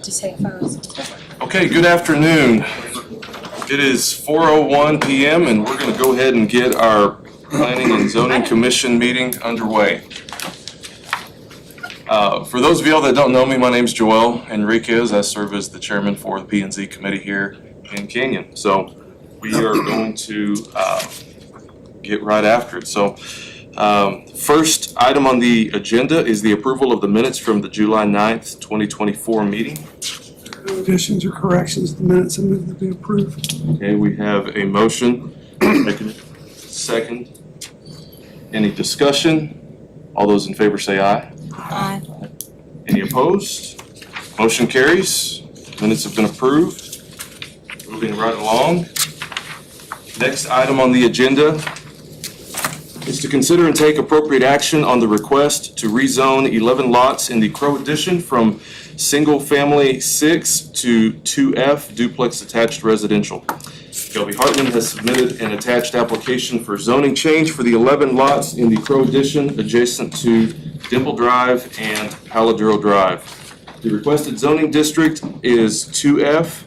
to say if I was. Okay, good afternoon. It is 4:01 p.m. and we're going to go ahead and get our Planning and Zoning Commission meeting underway. For those of y'all that don't know me, my name's Joel Enriquez. I serve as the chairman for the P&Z committee here in Canyon. So we are going to get right after it. So first item on the agenda is the approval of the minutes from the July 9th, 2024 meeting. No additions or corrections to the minutes, and move to be approved. Okay, we have a motion. Second. Any discussion? All those in favor say aye. Aye. Any opposed? Motion carries. Minutes have been approved. Moving right along. Next item on the agenda is to consider and take appropriate action on the request to rezone 11 lots in the Crow Addition from Single Family 6 to 2F Duplex Attached Residential. Shelby Hartman has submitted an attached application for zoning change for the 11 lots in the Crow Addition adjacent to Dimple Drive and Paladuro Drive. The requested zoning district is 2F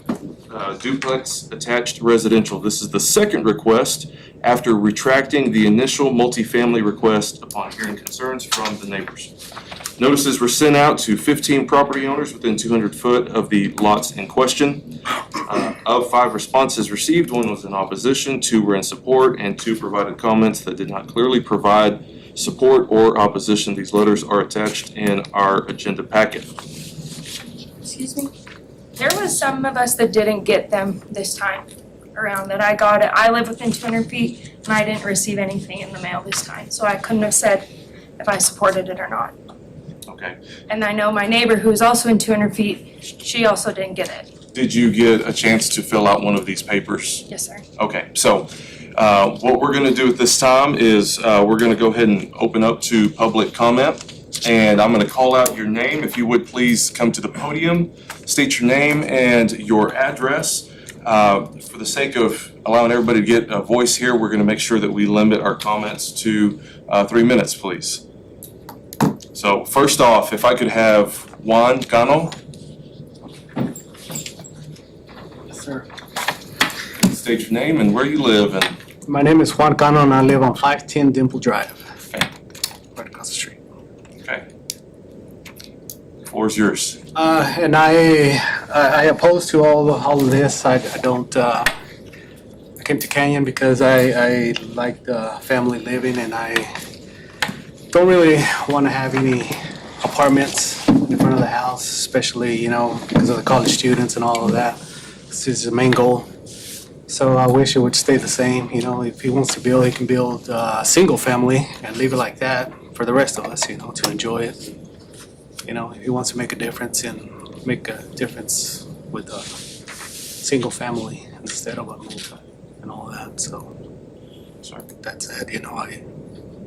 Duplex Attached Residential. This is the second request after retracting the initial multifamily request upon hearing concerns from the neighbors. Notices were sent out to 15 property owners within 200 foot of the lots in question. Of 5 responses received, 1 was in opposition, 2 were in support, and 2 provided comments that did not clearly provide support or opposition. These letters are attached in our agenda packet. Excuse me? There was some of us that didn't get them this time around that I got it. I live within 200 feet and I didn't receive anything in the mail this time. So I couldn't have said if I supported it or not. Okay. And I know my neighbor who's also in 200 feet, she also didn't get it. Did you get a chance to fill out one of these papers? Yes, sir. Okay, so what we're going to do at this time is we're going to go ahead and open up to public comment. And I'm going to call out your name. If you would please come to the podium, state your name and your address. For the sake of allowing everybody to get a voice here, we're going to make sure that we limit our comments to 3 minutes, please. So first off, if I could have Juan Cano. Yes, sir. State your name and where you live. And My name is Juan Cano and I live on 510 Dimple Drive. Okay. Right across the street. Okay. Floor's yours. And I oppose to all of this. I don't, I came to Canyon because I like the family living and I don't really want to have any apartments in front of the house, especially, you know, because of the college students and all of that. This is the main goal. So I wish it would stay the same. You know, if he wants to build, he can build a single family and leave it like that for the rest of us, you know, to enjoy it. You know, if he wants to make a difference with a single family instead of a multi and all that. So Sorry. that's it, you know,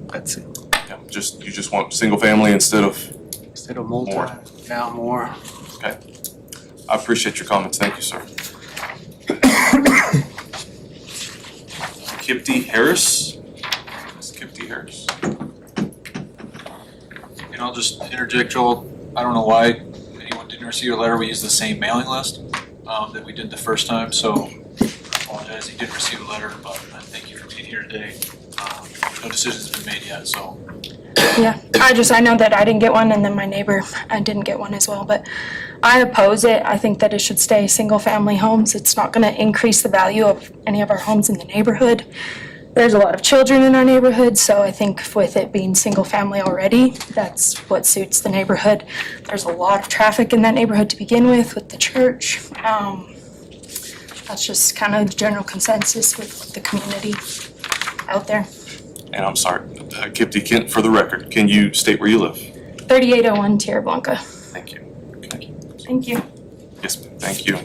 that's it. Yeah, you just want single family instead of Multi, more. Yeah, more. Okay. I appreciate your comments. Thank you, sir. Kipti Harris. Ms. Kipti Harris. And I'll just interject, Joel. I don't know why anyone didn't receive a letter. We used the same mailing list that we did the first time, so I apologize. You didn't receive a letter, but thank you for being here today. No decision's been made yet, so. Yeah, I know that I didn't get one and then my neighbor didn't get one as well, but I oppose it. I think that it should stay single family homes. It's not going to increase the value of any of our homes in the neighborhood. There's a lot of children in our neighborhood, so I think with it being single family already, that's what suits the neighborhood. There's a lot of traffic in that neighborhood to begin with the church. That's just kind of the general consensus with the community out there. And I'm sorry, Kipti, for the record, can you state where you live? 3801 Tierra Blanca. Thank you. Okay. Thank you. Yes, ma'am. Thank you.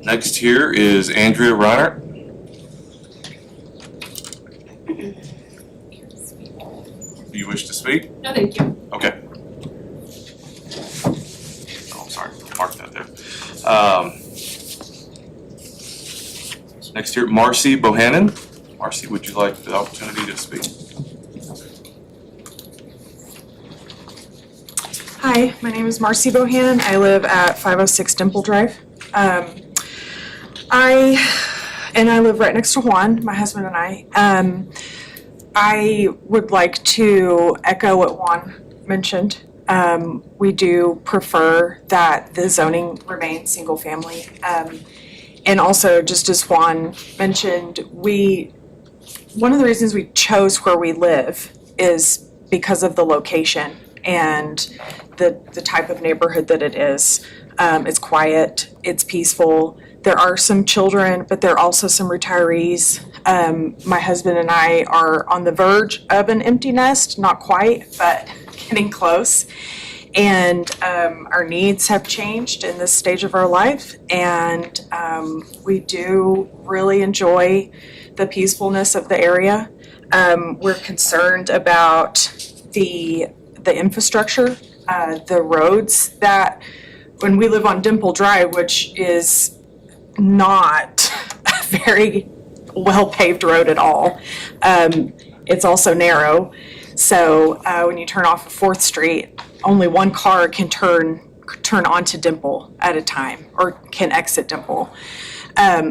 Next here is Andrea Reinert. Do you wish to speak? No, thank you. Okay. Oh, I'm sorry, mark that there. Next here, Marcy Bohannon. Marcy, would you like the opportunity to speak? Hi, my name is Marcy Bohannon. I live at 506 Dimple Drive. I live right next to Juan, my husband and I. I would like to echo what Juan mentioned. We do prefer that the zoning remains single family. And also, just as Juan mentioned, one of the reasons we chose where we live is because of the location and the type of neighborhood that it is. It's quiet, it's peaceful. There are some children, but there are also some retirees. My husband and I are on the verge of an empty nest, not quite, but getting close. And our needs have changed in this stage of our life, and we do really enjoy the peacefulness of the area. We're concerned about the infrastructure, the roads that, when we live on Dimple Drive, which is not a very well-paved road at all. It's also narrow. So when you turn off of 4th Street, only one car can turn onto Dimple at a time, or can exit Dimple.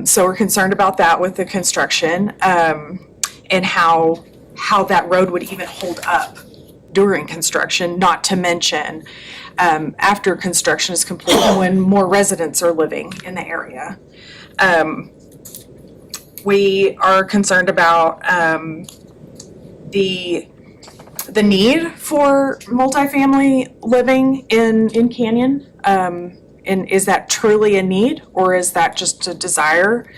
So we're concerned about that with the construction, and how that road would even hold up during construction, not to mention after construction is complete, when more residents are living in the area. We are concerned about the need for multifamily living in Canyon. And is that truly a need, or is that just a desire?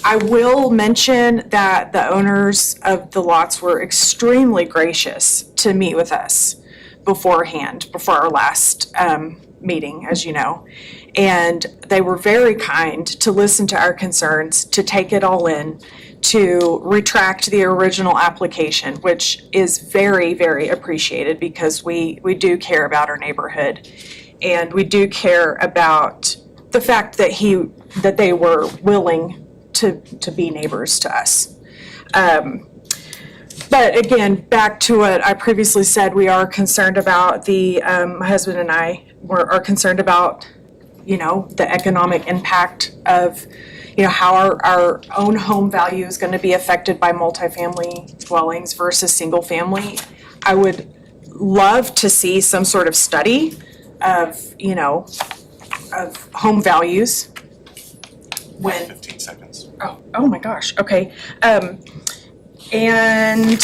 I will mention that the owners of the lots were extremely gracious to meet with us beforehand, before our last meeting, as you know. And they were very kind to listen to our concerns, to take it all in, to retract the original application, which is very, very appreciated, because we do care about our neighborhood. And we do care about the fact that they were willing to be neighbors to us. But again, back to what I previously said, we are concerned about my husband and I are concerned about, the economic impact of, how our own home value is going to be affected by multifamily dwellings versus single family. I would love to see some sort of study of, of home values when. 15 seconds. Oh my gosh, okay. And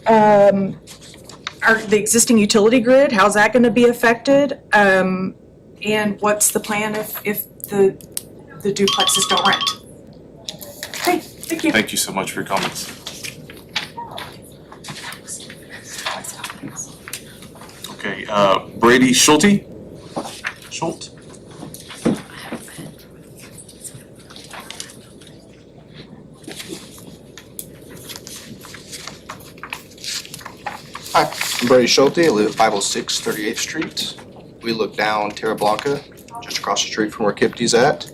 the existing utility grid, how's that gonna be affected? And what's the plan if the duplexes don't rent? Okay, thank you. Thank you so much for your comments. Okay, Brady Schulte? Schult? Hi, I'm Brady Schulte. I live at 506 38th Street. We look down Terra Blanca, just across the street from where Kipty's at.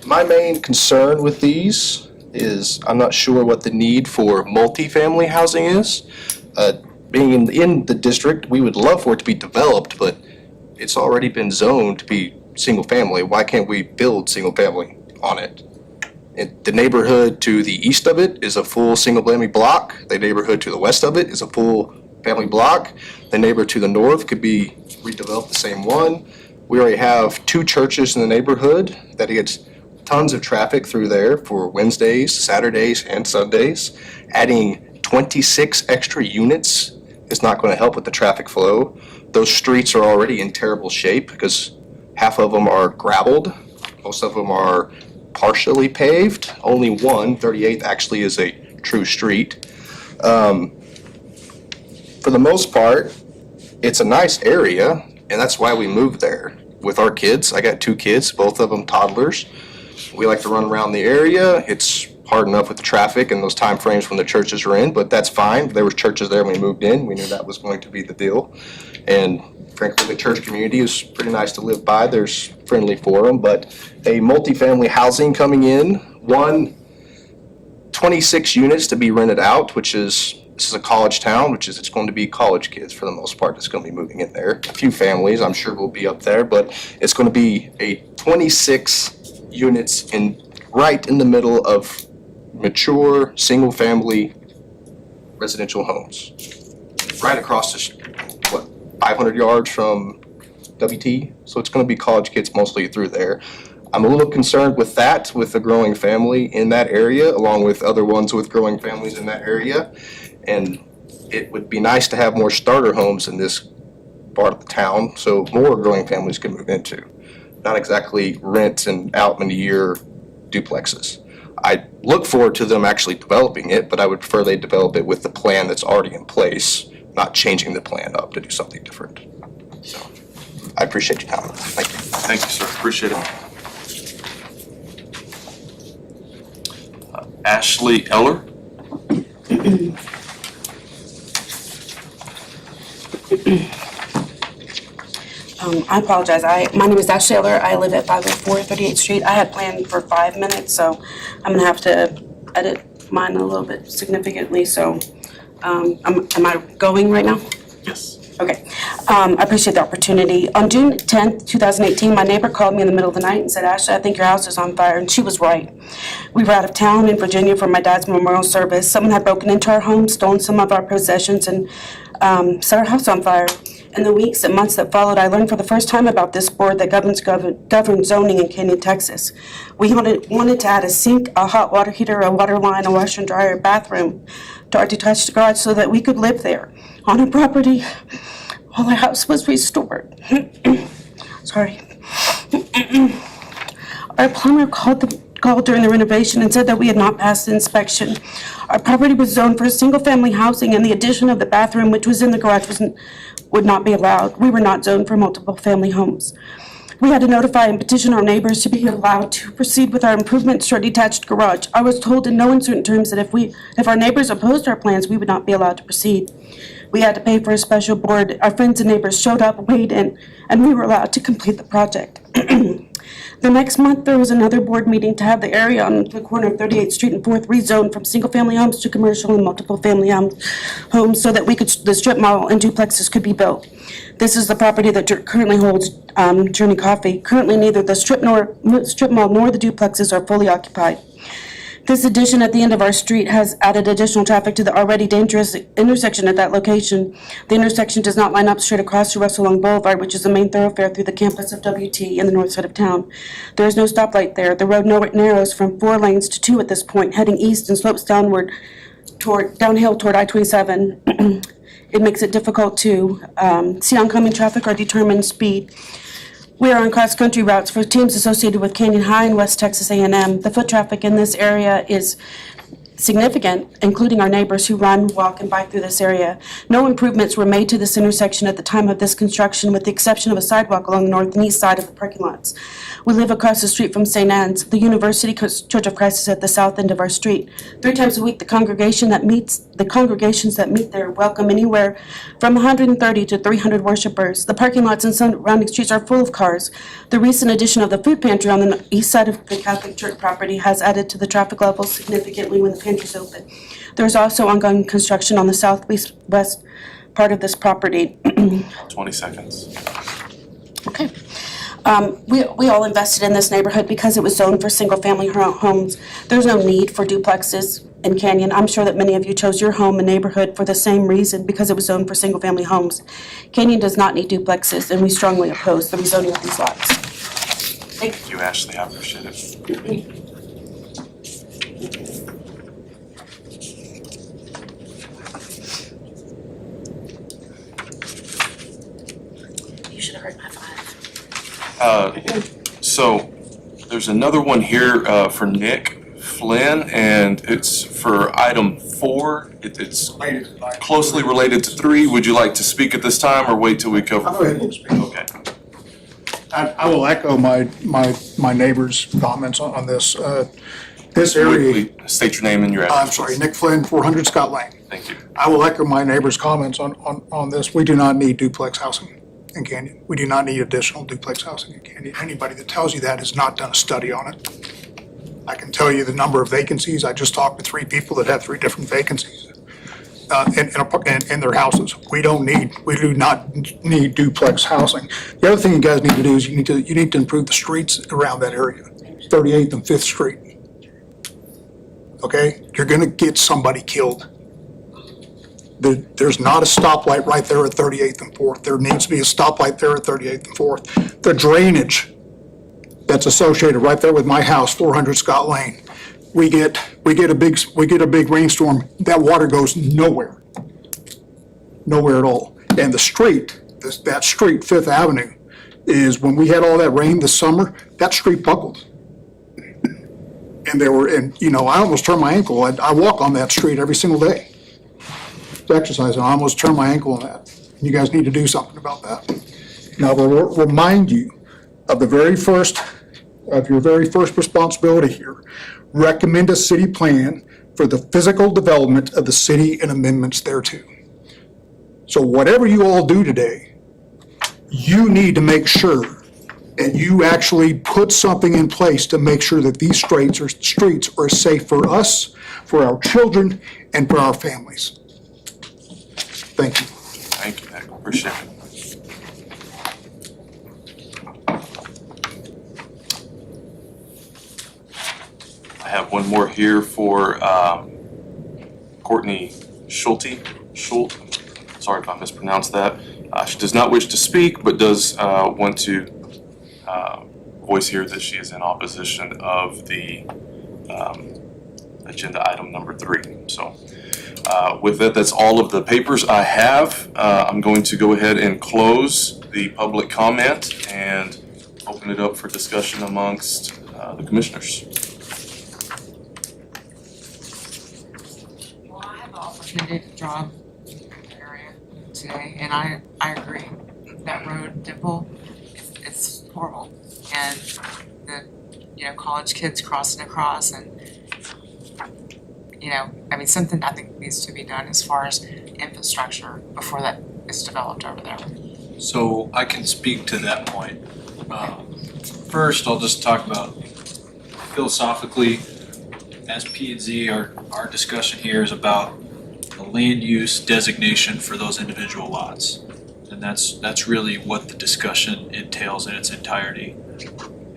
My main concern with these is I'm not sure what the need for multifamily housing is. Being in the district, we would love for it to be developed, but it's already been zoned to be single family. Why can't we build single family on it? The neighborhood to the east of it is a full single family block. The neighborhood to the west of it is a full family block. The neighbor to the north could be redeveloped the same one. We already have 2 churches in the neighborhood that gets tons of traffic through there for Wednesdays, Saturdays, and Sundays. Adding 26 extra units is not going to help with the traffic flow. Those streets are already in terrible shape because half of them are gravelled. Most of them are partially paved. Only one, 38th, actually is a true street. For the most part, it's a nice area, and that's why we moved there with our kids. I got 2 kids, both of them toddlers. We like to run around the area. It's hard enough with the traffic and those time frames when the churches are in, but that's fine. There was churches there when we moved in. We knew that was going to be the deal. And frankly, the church community is pretty nice to live by. There's friendly for them, but a multifamily housing coming in, 26 units to be rented out, which is This is a college town, which is, it's going to be college kids for the most part that's going to be moving in there. A few families, I'm sure, will be up there, but it's going to be a 26 units right in the middle of mature, single-family residential homes. Right across the, 500 yards from WT? So it's going to be college kids mostly through there. I'm a little concerned with that, with the growing family in that area, along with other ones with growing families in that area. And it would be nice to have more starter homes in this part of the town, so more growing families can move into. Not exactly rent and out in a year duplexes. I look forward to them actually developing it, but I would prefer they develop it with the plan that's already in place, not changing the plan up to do something different. So, I appreciate your comment. Thank you. Thank you, sir. Appreciate it. Ashley Eller. I apologize. My name is Ashley Eller. I live at 504 38th Street. I had planned for 5 minutes, so I'm gonna have to edit mine a little bit significantly. So, am I going right now? Yes. Okay. I appreciate the opportunity. On June 10th, 2018, my neighbor called me in the middle of the night and said, "Ashley, I think your house is on fire," and she was right. We were out of town in Virginia for my dad's memorial service. Someone had broken into our home, stolen some of our possessions, and set our house on fire. In the weeks and months that followed, I learned for the first time about this board that governs zoning in Canyon, Texas. We wanted to add a sink, a hot water heater, a water line, a washer and dryer, a bathroom to our detached garage so that we could live there on a property while our house was restored. Sorry. Our plumber called during the renovation and said that we had not passed the inspection. Our property was zoned for single-family housing, and the addition of the bathroom, which was in the garage, would not be allowed. We were not zoned for multiple family homes. We had to notify and petition our neighbors to be allowed to proceed with our improvements to our detached garage. I was told in no uncertain terms that if our neighbors opposed our plans, we would not be allowed to proceed. We had to pay for a special board. Our friends and neighbors showed up, weighed in, and we were allowed to complete the project. The next month, there was another board meeting to have the area on the corner of 38th Street and 4th rezoned from single-family homes to commercial and multiple-family homes so that the strip mall and duplexes could be built. This is the property that currently holds Journey Coffee. Currently, neither the strip mall nor the duplexes are fully occupied. This addition at the end of our street has added additional traffic to the already dangerous intersection at that location. The intersection does not line up straight across to Russell Long Boulevard, which is the main thoroughfare through the campus of WT in the north side of town. There is no stoplight there. The road narrows from 4 lanes to 2 at this point, heading east and slopes downhill toward I-27. It makes it difficult to see oncoming traffic or determine speed. We are on cross-country routes for teams associated with Canyon High and West Texas A&M. The foot traffic in this area is significant, including our neighbors who run, walk, and bike through this area. No improvements were made to this intersection at the time of this construction, with the exception of a sidewalk along the north and east side of the parking lots. We live across the street from St. Anne's. The University Church of Christ is at the south end of our street. 3 times a week, the congregations that meet there welcome anywhere from 130 to 300 worshipers. The parking lots and surrounding streets are full of cars. The recent addition of the food pantry on the east side of the Catholic Church property has added to the traffic levels significantly when the pantry's open. There's also ongoing construction on the southwest part of this property. 20 seconds. Okay. We all invested in this neighborhood because it was zoned for single-family homes. There's no need for duplexes in Canyon. I'm sure that many of you chose your home and neighborhood for the same reason, because it was zoned for single-family homes. Canyon does not need duplexes, and we strongly oppose the rezoning of these lots. Thank you, Ashley. I appreciate it. You should have heard my 5. So there's another one here for Nick Flynn, and it's for item 4. It's closely related to 3. Would you like to speak at this time or wait till we cover? Go ahead and speak. Okay. I will echo my neighbor's comments on this. This area, State your name and your address. I'm sorry, Nick Flynn, 400 Scott Lane. Thank you. I will echo my neighbor's comments on this. We do not need duplex housing in Canyon. We do not need additional duplex housing in Canyon. Anybody that tells you that has not done a study on it. I can tell you the number of vacancies. I just talked to 3 people that have 3 different vacancies. in their houses. We do not need duplex housing. The other thing you guys need to do is you need to improve the streets around that area, 38th and 5th Street. Okay? You're gonna get somebody killed. There's not a stoplight right there at 38th and 4th. There needs to be a stoplight there at 38th and 4th. The drainage that's associated right there with my house, 400 Scott Lane. We get a big rainstorm, that water goes nowhere. Nowhere at all. And the street, that street, Fifth Avenue, is when we had all that rain this summer, that street buckled. And I almost turned my ankle. I walk on that street every single day to exercise, and I almost turned my ankle on that. You guys need to do something about that. Now, we'll remind you of your very first responsibility here. Recommend a city plan for the physical development of the city and amendments thereto. So whatever you all do today, you need to make sure, and you actually put something in place to make sure that these streets are safe for us, for our children, and for our families. Thank you. Thank you, Nick. Appreciate it. I have one more here for Courtney Schulte. Sorry if I mispronounced that. She does not wish to speak, but does want to voice here that she is in opposition of the agenda item number 3. So with that, that's all of the papers I have. I'm going to go ahead and close the public comment and open it up for discussion amongst the commissioners. Well, I had the opportunity to drive in the area today, and I agree. That road, Dimple, it's horrible. And the, college kids crossing across and, something I think needs to be done as far as infrastructure before that is developed over there. So I can speak to that point. First, I'll just talk about philosophically, as P&Z, our discussion here is about the land use designation for those individual lots. And that's really what the discussion entails in its entirety.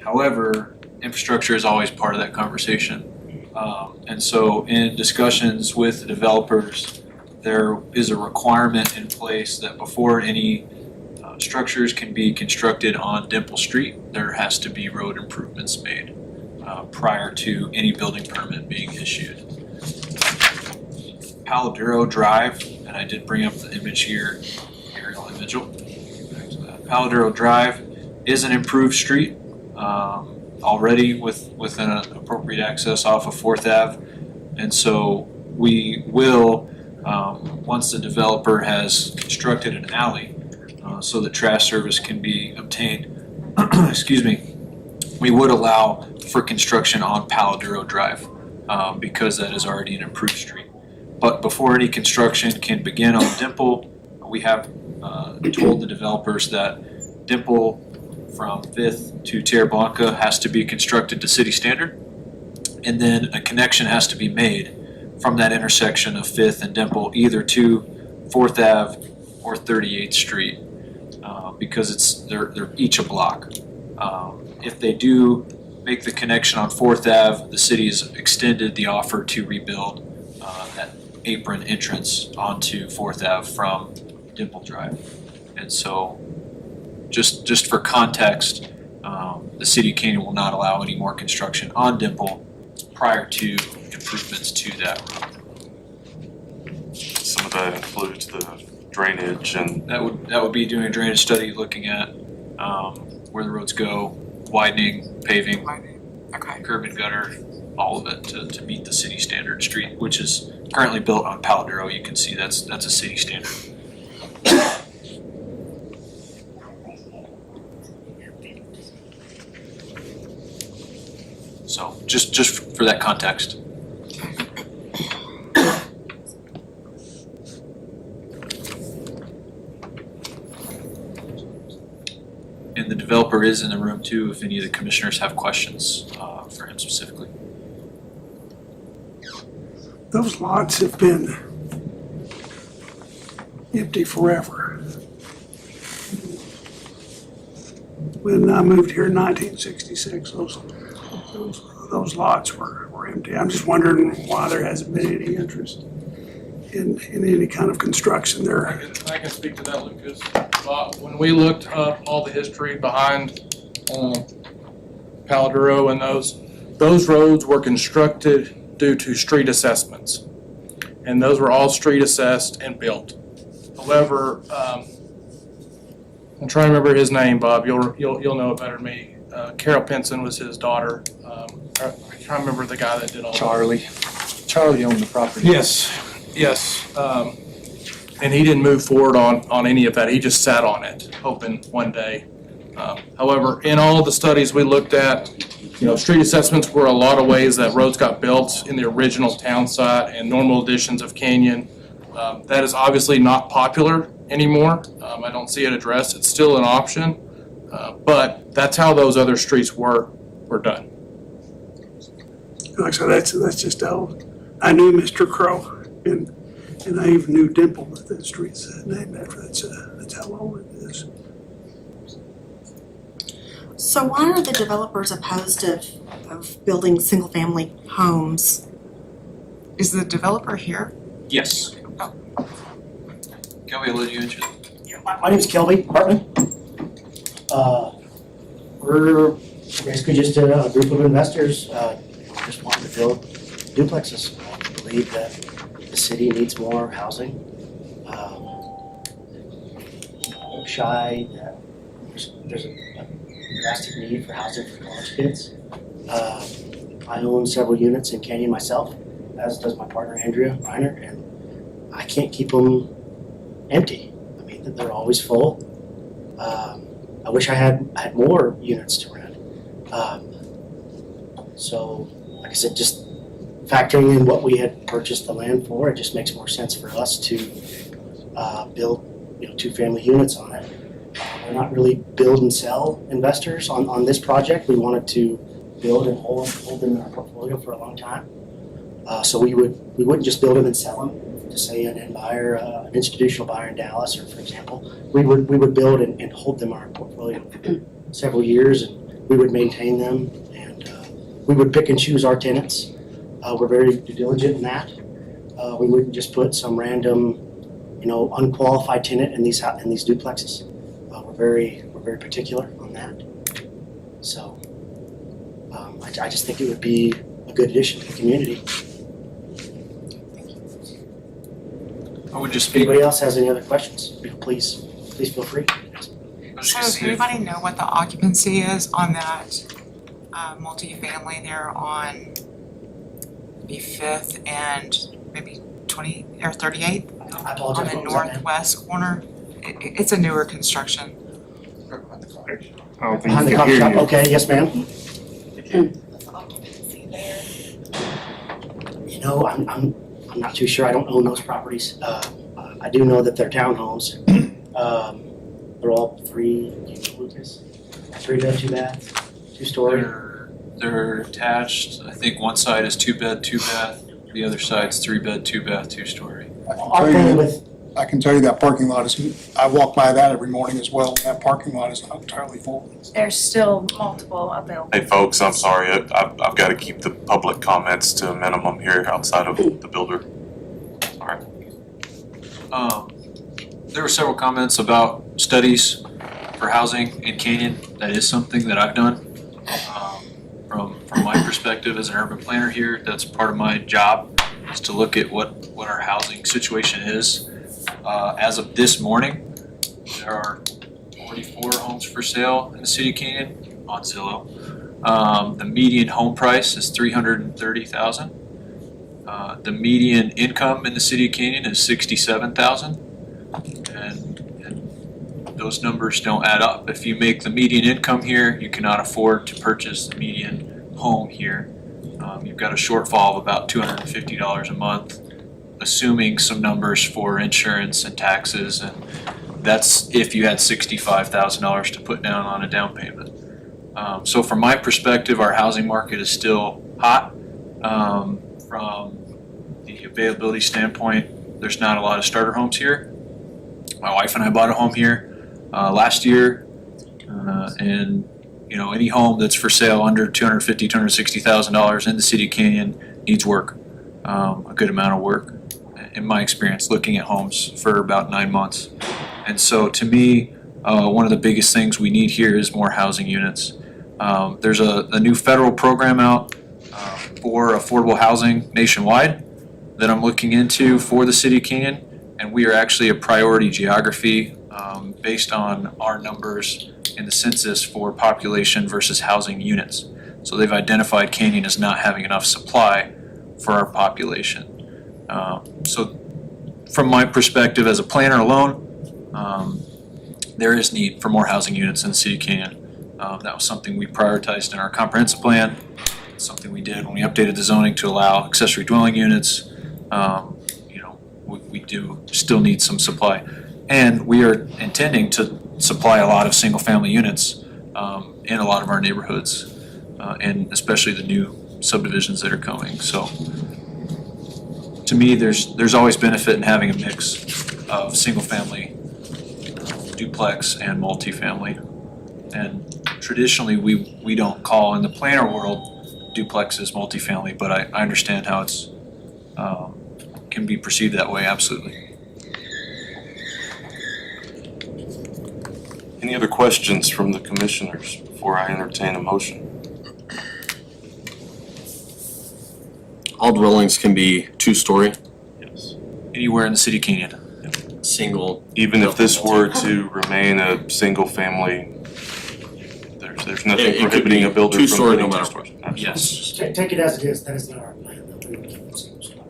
However, infrastructure is always part of that conversation. And so in discussions with the developers, there is a requirement in place that before any structures can be constructed on Dimple Street, there has to be road improvements made prior to any building permit being issued. Paladuro Drive, and I did bring up the image here, aerial image. Paladuro Drive is an improved street already with an appropriate access off of 4th Ave. And so we will, once the developer has constructed an alley so that trash service can be obtained, excuse me, we would allow for construction on Paladuro Drive because that is already an improved street. But before any construction can begin on Dimple, we have told the developers that Dimple from 5th to Tierra Blanca has to be constructed to city standard. And then a connection has to be made from that intersection of 5th and Dimple either to 4th Ave or 38th Street because they're each a block. If they do make the connection on 4th Ave, the city has extended the offer to rebuild that apron entrance onto 4th Ave from Dimple Drive. And so just for context, the city of Canyon will not allow any more construction on Dimple prior to improvements to that road. Some of that includes the drainage and That would be doing a drainage study, looking at where the roads go, widening, paving, Okay. curb and gutter, all of it to meet the city standard street, which is currently built on Paladuro. You can see that's a city standard. So just for that context. And the developer is in the room too, if any of the commissioners have questions for him specifically. Those lots have been empty forever. When I moved here in 1966, those lots were empty. I'm just wondering why there hasn't been any interest in any kind of construction there. I can speak to that, Lucas. When we looked up all the history behind Paladuro and those roads were constructed due to street assessments. And those were all street assessed and built. However, I'm trying to remember his name, Bob. You'll know it better than me. Carol Pinson was his daughter. I can't remember the guy that did all that. Charlie owned the property. Yes. And he didn't move forward on any of that. He just sat on it, hoping one day. However, in all the studies we looked at, street assessments were a lot of ways that roads got built in the original town site and normal additions of Canyon. That is obviously not popular anymore. I don't see it addressed. It's still an option, but that's how those other streets were done. Like I said, that's just how I knew Mr. Crow, and I even knew Dimple with that street's named after. That's how old it is. So why are the developers opposed of building single-family homes? Is the developer here? Yes. Kelby, I'll let you answer. My name is Kelby Hartman. We're basically just a group of investors just wanting to build duplexes. We believe that the city needs more housing. Shy that there's a drastic need for housing for college kids. I own several units in Canyon myself, as does my partner Andrea Reiner, and I can't keep them empty. I mean, they're always full. I wish I had more units to rent. So, like I said, just factoring in what we had purchased the land for, it just makes more sense for us to build, 2-family units on it. We're not really build and sell investors on this project. We wanted to build and hold them in our portfolio for a long time. So we wouldn't just build them and sell them to say an end buyer, an institutional buyer in Dallas, or for example, we would build and hold them in our portfolio for several years, and we would maintain them, and we would pick and choose our tenants. We're very due diligent in that. We wouldn't just put some random, unqualified tenant in these duplexes. We're very particular on that. So I just think it would be a good addition to the community. I would just If speak. anybody else has any other questions, please feel free. So does anybody know what the occupancy is on that multifamily there on maybe 5th and maybe 20 or 38th? I apologize. On the what was that, ma'am? northwest corner? It's a newer construction. I don't Behind the coffee shop, okay, yes, ma'am. I'm not too sure, I don't own those properties. I do know that they're townhomes. They're all 3 bed, 2 bath, 2-story. They're attached. I think one side is 2-bed, 2-bath. The other side's 3-bed, 2-bath, 2-story. Our plan with, I can tell you that parking lot is, I walk by that every morning as well. That parking lot is not entirely full. There's still multiple available. Hey, folks, I'm sorry. I've got to keep the public comments to a minimum here outside of the builder. All right. There were several comments about studies for housing in Canyon. That is something that I've done. From my perspective as an urban planner here, that's part of my job, is to look at what our housing situation is. As of this morning, there are 44 homes for sale in the city of Canyon on Zillow. The median home price is $330,000. The median income in the city of Canyon is $67,000, and those numbers don't add up. If you make the median income here, you cannot afford to purchase the median home here. You've got a shortfall of about $250 a month, assuming some numbers for insurance and taxes, and that's if you had $65,000 to put down on a down payment. So from my perspective, our housing market is still hot. From the availability standpoint, there's not a lot of starter homes here. My wife and I bought a home here last year. And, you know, any home that's for sale under $250,000, $260,000 in the city of Canyon needs work, a good amount of work, in my experience, looking at homes for about 9 months. And so to me, one of the biggest things we need here is more housing units. There's a new federal program out for affordable housing nationwide that I'm looking into for the city of Canyon, and we are actually a priority geography based on our numbers in the census for population versus housing units. So they've identified Canyon as not having enough supply for our population. So from my perspective as a planner alone, there is need for more housing units in the city of Canyon. That was something we prioritized in our comprehensive plan, something we did when we updated the zoning to allow accessory dwelling units. You know, we do still need some supply. And we are intending to supply a lot of single-family units in a lot of our neighborhoods, and especially the new subdivisions that are coming. So to me, there's always benefit in having a mix of single-family, duplex, and multifamily. And traditionally, we don't call in the planner world duplexes multifamily, but I understand how it's can be perceived that way, absolutely. Any other questions from the commissioners before I entertain a motion? All dwellings can be two-story, Yes. Anywhere in the city of Canyon. single. Even if this were to remain a single family, there's nothing It could prohibiting be a builder two-story from no putting matter two-stories. what. Absolutely. Yes. Take it as it is, that is not our plan, though, we would keep it single story.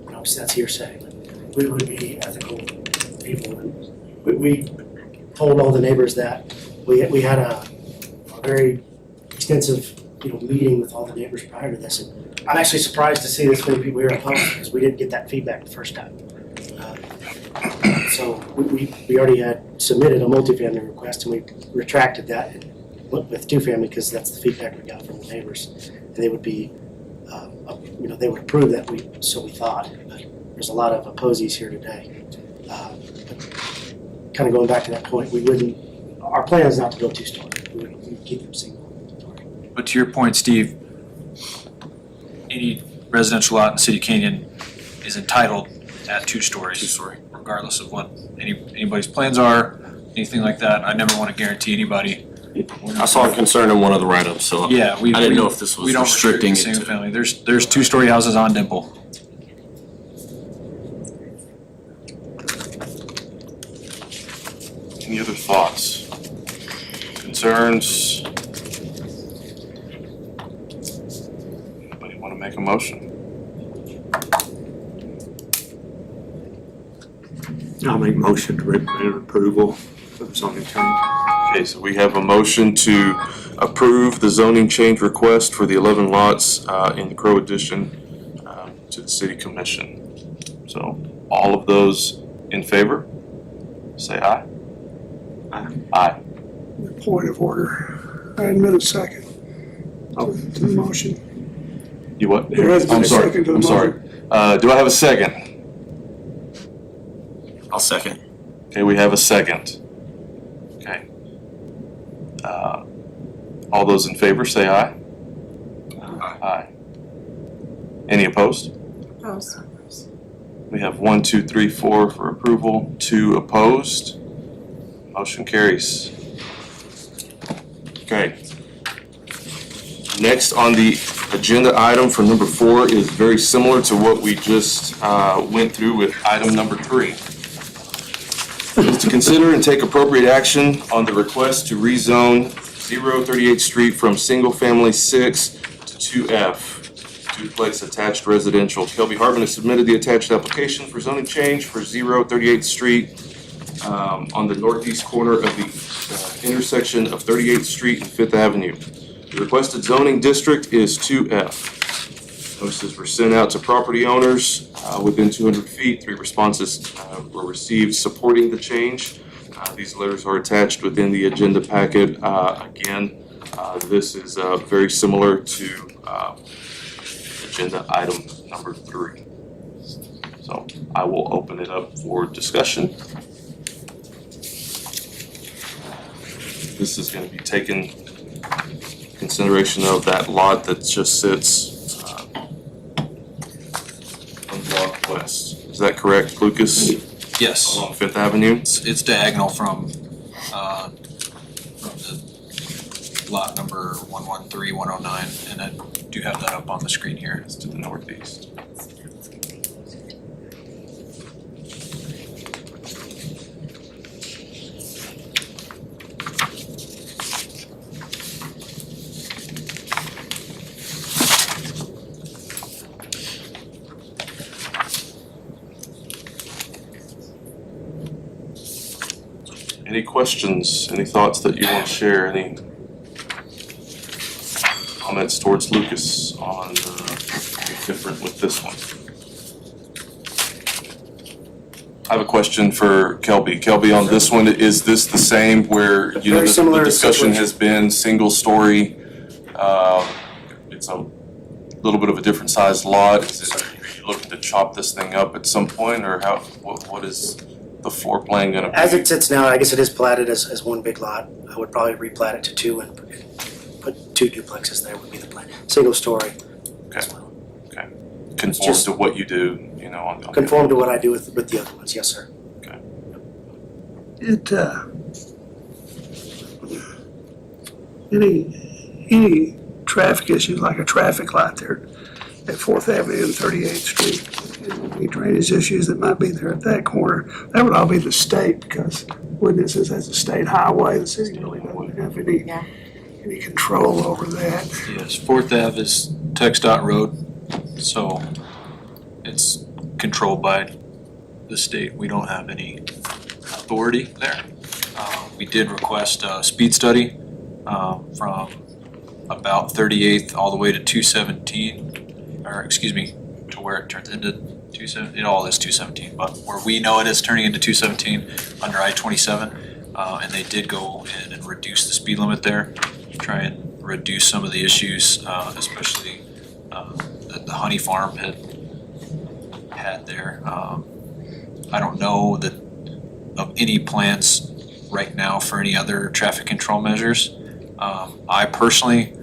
And obviously, that's hearsay, but we would be ethical people, and we told all the neighbors that we had a very extensive, meeting with all the neighbors prior to this, and I'm actually surprised to see this many people here opposed, because we didn't get that feedback the first time. So we already had submitted a multifamily request, and we retracted that and went with two-family, because that's the feedback we got from the neighbors. And they would be, they would approve that, so we thought, but there's a lot of opposees here today. Kind of going back to that point, our plan is not to build two-story, we would keep them single. But to your point, Steve, any residential lot in City Canyon is entitled at two stories. Two-story. Regardless of what anybody's plans are, anything like that. I never want to guarantee anybody. I saw a concern in one of the write-ups, so Yeah, I didn't know if this was we don't restrict restricting the it single to. family. There's two-story houses on Dimple. Any other thoughts? Concerns? Anybody want to make a motion? I'll make motion to recommend approval for the zoning change. Okay, so we have a motion to approve the zoning change request for the 11 lots in the Crow Addition to the City Commission. So all of those in favor, say aye. Aye. Aye. Point of order. I admit a second to the motion. You what? There has been I'm a sorry. second to the I'm sorry. Do I have a second? I'll second. Okay, we have a second. Okay. All those in favor, say aye. Aye. Any opposed? Opposed. We have 1, 2, 3, 4 for approval, 2 opposed. Motion carries. Okay. Next on the agenda item for number 4 is very similar to what we just went through with item number 3. Is to consider and take appropriate action on the request to rezone 038th Street from single family 6 to 2F, duplex attached residential. Kelby Hartman has submitted the attached application for zoning change for 038th Street on the northeast corner of the intersection of 38th Street and 5th Avenue. The requested zoning district is 2F. Notices were sent out to property owners within 200 feet. 3 responses were received supporting the change. These letters are attached within the agenda packet. Again, this is very similar to agenda item number 3. So I will open it up for discussion. this is gonna be taken consideration of that lot that just sits on Block West. Is that correct, Lucas? Yes, Along Fifth Avenue? it's diagonal from the lot number 113109, and I do have that up on the screen here. It's to the northeast. Any questions, any thoughts that you want to share, any comments towards Lucas on anything different with this one? I have a question for Kelby. Kelby, on this one, is this the same where, you know, Very the similar discussion situation. has been single story? It's a little bit of a different sized lot. Are you looking to chop this thing up at some point, or what is the floor plan gonna be? As it sits now, I guess it is platted as one big lot. I would probably replat it to two and put two duplexes there would be the plan. Single story as well. Conform just- to what you do, you know, on. Conform to what I do with the other ones, yes, sir. It, any traffic issues, like a traffic light there at Fourth Avenue and 38th Street, any drainage issues that might be there at that corner, that would all be the state, because witnesses as a state highway, the city really doesn't have any control over that. Yes, Fourth Ave is TxDOT road, so it's controlled by the state. We don't have any authority there. We did request a speed study from about 38th all the way to 217, or excuse me, to where it turns into 217, it all is 217, but where we know it is turning into 217 under I-27, and they did go in and reduce the speed limit there, try and reduce some of the issues, especially that the Honey Farm had there. I don't know that of any plans right now for any other traffic control measures. I personally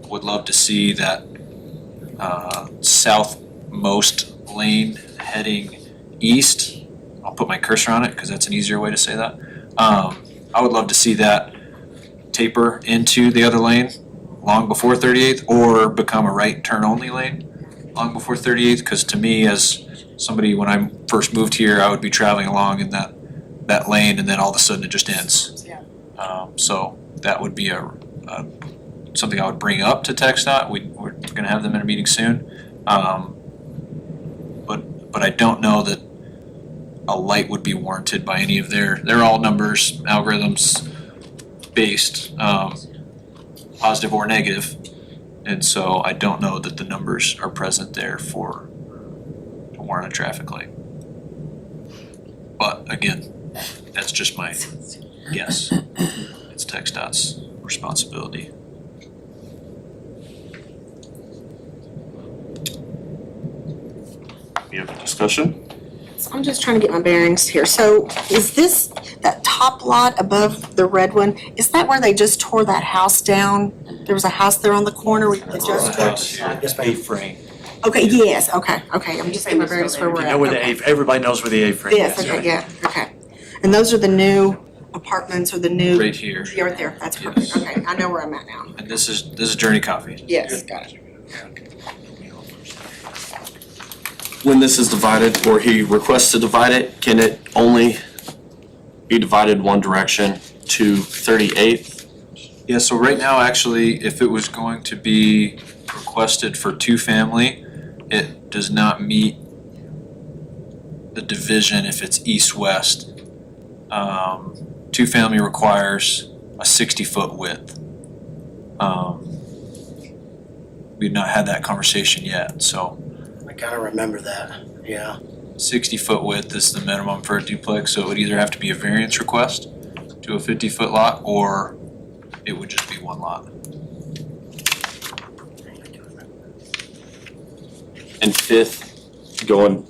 would love to see that southmost lane heading east. I'll put my cursor on it because that's an easier way to say that. I would love to see that taper into the other lane long before 38th, or become a right turn only lane long before 38th, because to me, as somebody, when I first moved here, I would be traveling along in that lane, and then all of a sudden it just ends. Yeah. So that would be something I would bring up to TxDOT. We're gonna have them in a meeting soon. But I don't know that a light would be warranted by any of they're all numbers, algorithms based, positive or negative. And so I don't know that the numbers are present there to warrant a traffic light. But again, that's just my guess. It's TxDOT's responsibility. Any other discussion? So I'm just trying to get my bearings here. So is this, that top lot above the red one, is that where they just tore that house down? There was a house there on the corner where they just tore? Yes, ma'am. A-frame. Okay, yes, okay, I'm just getting my bearings where we're You at. know where the Okay. everybody knows where the A-frame is. Yes, okay, yeah, okay. And those are the new apartments or the new? Right here. Yeah, right there, that's perfect, okay, I know where I'm at now. And this is Journey Coffee. Yes, got it. When this is divided, or he requests to divide it, can it only be divided one direction to 38th? Yeah, so right now, actually, if it was going to be requested for two-family, it does not meet the division if it's east-west. Two-family requires a 60-foot width. We've not had that conversation yet, so I kind of remember that, yeah. 60-foot width is the minimum for a duplex, so it would either have to be a variance request to a 50-foot lot, or it would just be one lot. And Fifth going,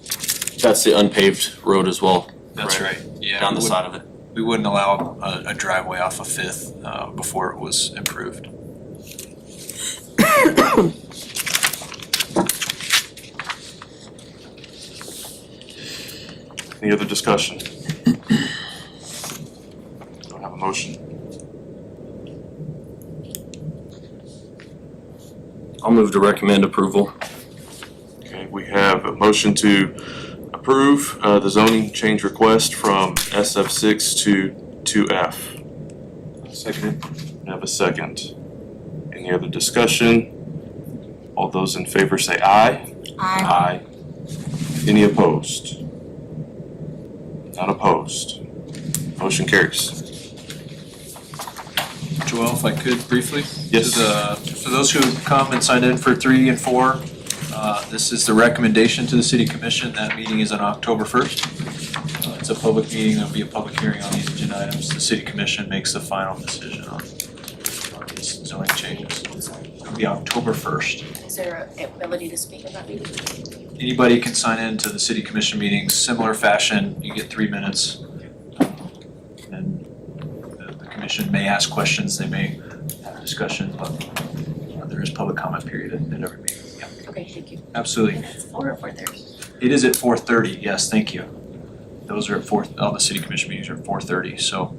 that's the unpaved road as well. That's right, yeah. Down the we would- side of it. we wouldn't allow a driveway off of Fifth before it was improved. Any other discussion? Don't have a motion. I'll move to recommend approval. Okay, we have a motion to approve the zoning change request from SF6 to 2F. Second. We have a second. Any other discussion? All those in favor say aye. Aye. Any opposed? None opposed. Motion carries. Joel, if I could briefly? Yes. For those who come and sign in for 3 and 4, this is the recommendation to the city commission. That meeting is on October 1st. It's a public meeting. There'll be a public hearing on these agenda items. The city commission makes the final decision on these zoning changes. It'll be October 1st. Is there an ability to speak at that meeting? Anybody can sign in to the city commission meetings, similar fashion. You get 3 minutes. And the commission may ask questions, they may have a discussion, but there is public comment period at every meeting. Yeah, Okay, thank you. absolutely. It's 4 or 4:30? It is at 4:30, yes, thank you. Those are at all the city commission meetings are at 4:30, so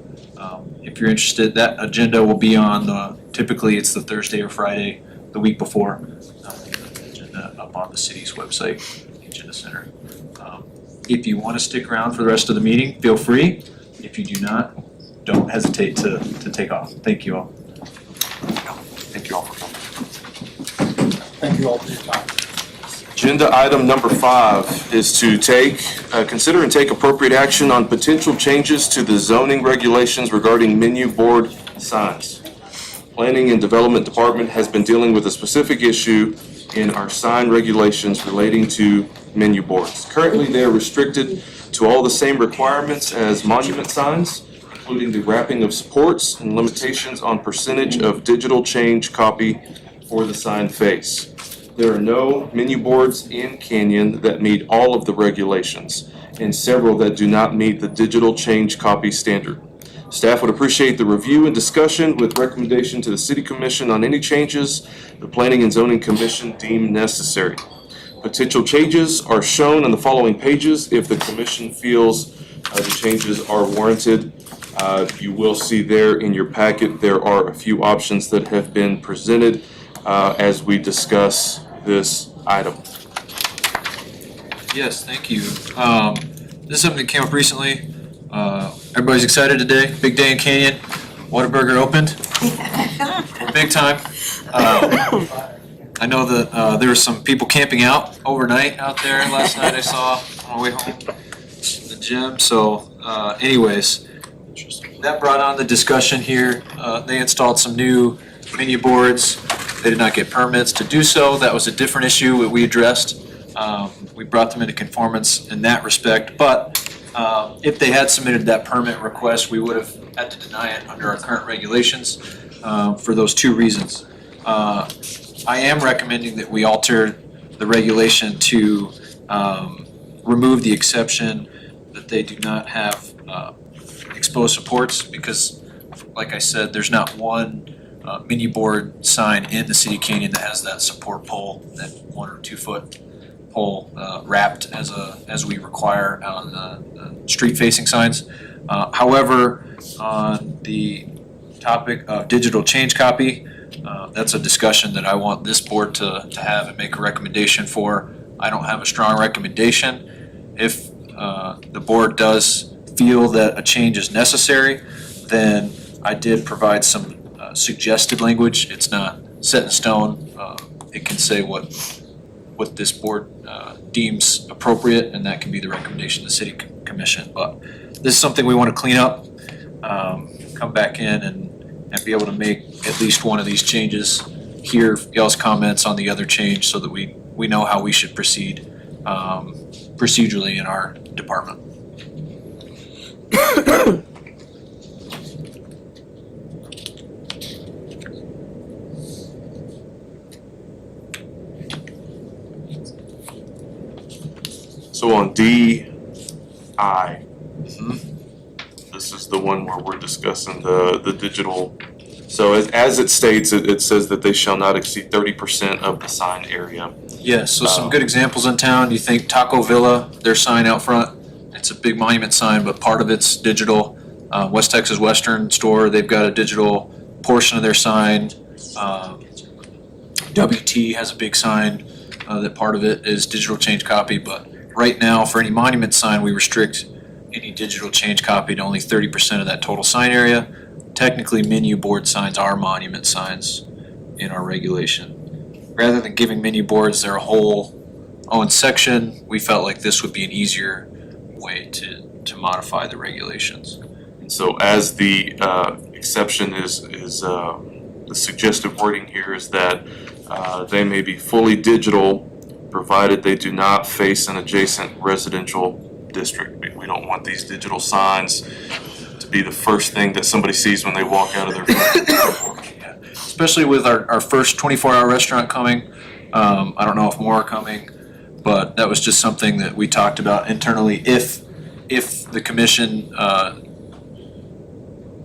if you're interested, that agenda will be on typically it's the Thursday or Friday, the week before. Agenda up on the city's website, Agenda Center. If you want to stick around for the rest of the meeting, feel free. If you do not, don't hesitate to take off. Thank you all. Thank you all for coming. Thank you all for your time. Agenda item number 5 is to consider and take appropriate action on potential changes to the zoning regulations regarding menu board signs. Planning and Development Department has been dealing with a specific issue in our sign regulations relating to menu boards. Currently, they are restricted to all the same requirements as monument signs, including the wrapping of supports and limitations on percentage of digital change copy for the sign face. There are no menu boards in Canyon that meet all of the regulations, and several that do not meet the digital change copy standard. Staff would appreciate the review and discussion with recommendation to the City Commission on any changes the Planning and Zoning Commission deem necessary. Potential changes are shown on the following pages if the Commission feels the changes are warranted. You will see there in your packet, there are a few options that have been presented as we discuss this item. Yes, thank you. This is something that came up recently. Everybody's excited today, big day in Canyon. Whataburger opened, big time. I know that there were some people camping out overnight out there last night I saw on my way home from the gym. So anyways, that brought on the discussion here. They installed some new menu boards. They did not get permits to do so. That was a different issue that we addressed. We brought them into conformance in that respect, but if they had submitted that permit request, we would have had to deny it under our current regulations for those 2 reasons. I am recommending that we alter the regulation to remove the exception that they do not have exposed supports because, like I said, there's not one menu board sign in the city of Canyon that has that support pole, that 1 or 2 foot pole wrapped as we require on the street facing signs. However, on the topic of digital change copy, that's a discussion that I want this board to have and make a recommendation for. I don't have a strong recommendation. If the board does feel that a change is necessary, then I did provide some suggested language. It's not set in stone. It can say what this board deems appropriate, and that can be the recommendation of the city commission. But this is something we want to clean up, come back in and be able to make at least one of these changes, hear y'all's comments on the other change so that we know how we should proceed procedurally in our department. So on DI, this is is the one where we're discussing the digital. So as it states, it says that they shall not exceed 30% of the sign area. Yeah, so some good examples in town, you think Taco Villa, their sign out front, it's a big monument sign, but part of it's digital. West Texas Western Store, they've got a digital portion of their sign. WT has a big sign that part of it is digital change copy, but right now, for any monument sign, we restrict any digital change copy to only 30% of that total sign area. Technically, menu board signs are monument signs in our regulation. Rather than giving menu boards their whole own section, we felt like this would be an easier way to modify the regulations. And so as the exception is the suggested wording here is that they may be fully digital provided they do not face an adjacent residential district. We don't want these digital signs to be the first thing that somebody sees when they walk out of their front. Especially with our first 24-hour restaurant coming. I don't know if more are coming, but that was just something that we talked about internally. If the commission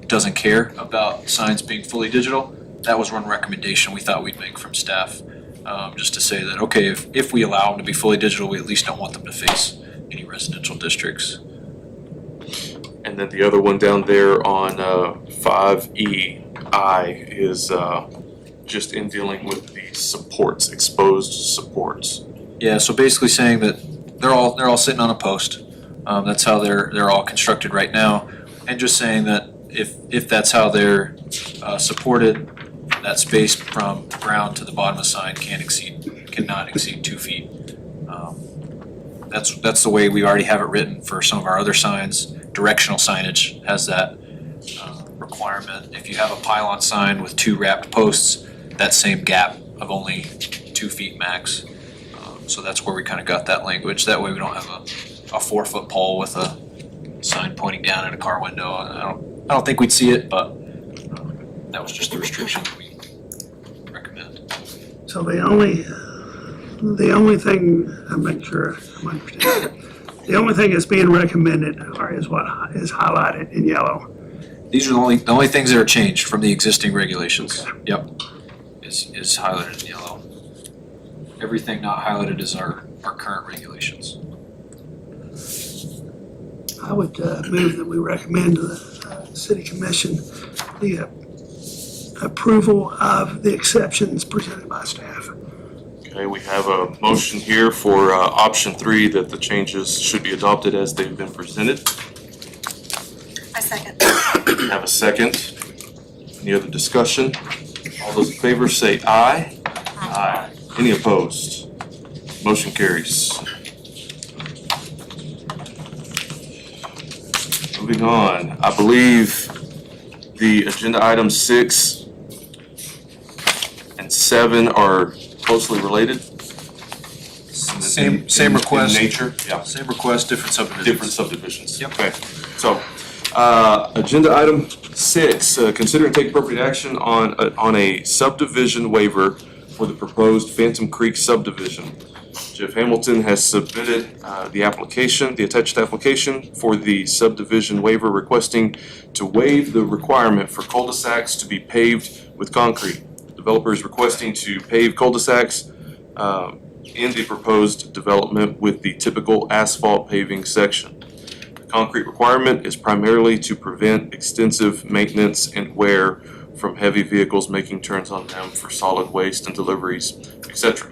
doesn't care about signs being fully digital, that was one recommendation we thought we'd make from staff. Just to say that, okay, if we allow them to be fully digital, we at least don't want them to face any residential districts. And then the other one down there on 5EI is just in dealing with the supports, exposed supports. Yeah, so basically saying that they're all sitting on a post. That's how they're all constructed right now, and just saying that if that's how they're supported, that space from the ground to the bottom of the sign cannot exceed 2 feet. That's the way we already have it written for some of our other signs. Directional signage has that requirement. If you have a pylon sign with 2 wrapped posts, that same gap of only 2 feet max. So that's where we kind of got that language. That way we don't have a 4-foot pole with a sign pointing down at a car window. I don't think we'd see it, but that was just the restriction that we recommend. So the only thing, I make sure I'm understanding, the only thing that's being recommended is what is highlighted in yellow. These are the only things that are changed from the existing regulations. Okay. Yep, is highlighted in yellow. Everything not highlighted is our current regulations. I would move that we recommend to the city commission the approval of the exceptions presented by staff. Okay, we have a motion here for option 3 that the changes should be adopted as they've been presented. I second. We have a second. Any other discussion? All those in favor say aye. Aye. Any opposed? Motion carries. Moving on, I believe the agenda items 6 and 7 are closely related. Same request. In nature, yeah. Same request, different subdivisions. Different subdivisions. Yep. Okay, so, agenda item 6, consider and take appropriate action on a subdivision waiver for the proposed Phantom Creek subdivision. Jeff Hamilton has submitted the attached application for the subdivision waiver requesting to waive the requirement for cul-de-sacs to be paved with concrete. Developer is requesting to pave cul-de-sacs in the proposed development with the typical asphalt paving section. The concrete requirement is primarily to prevent extensive maintenance and wear from heavy vehicles making turns on them for solid waste and deliveries, etc.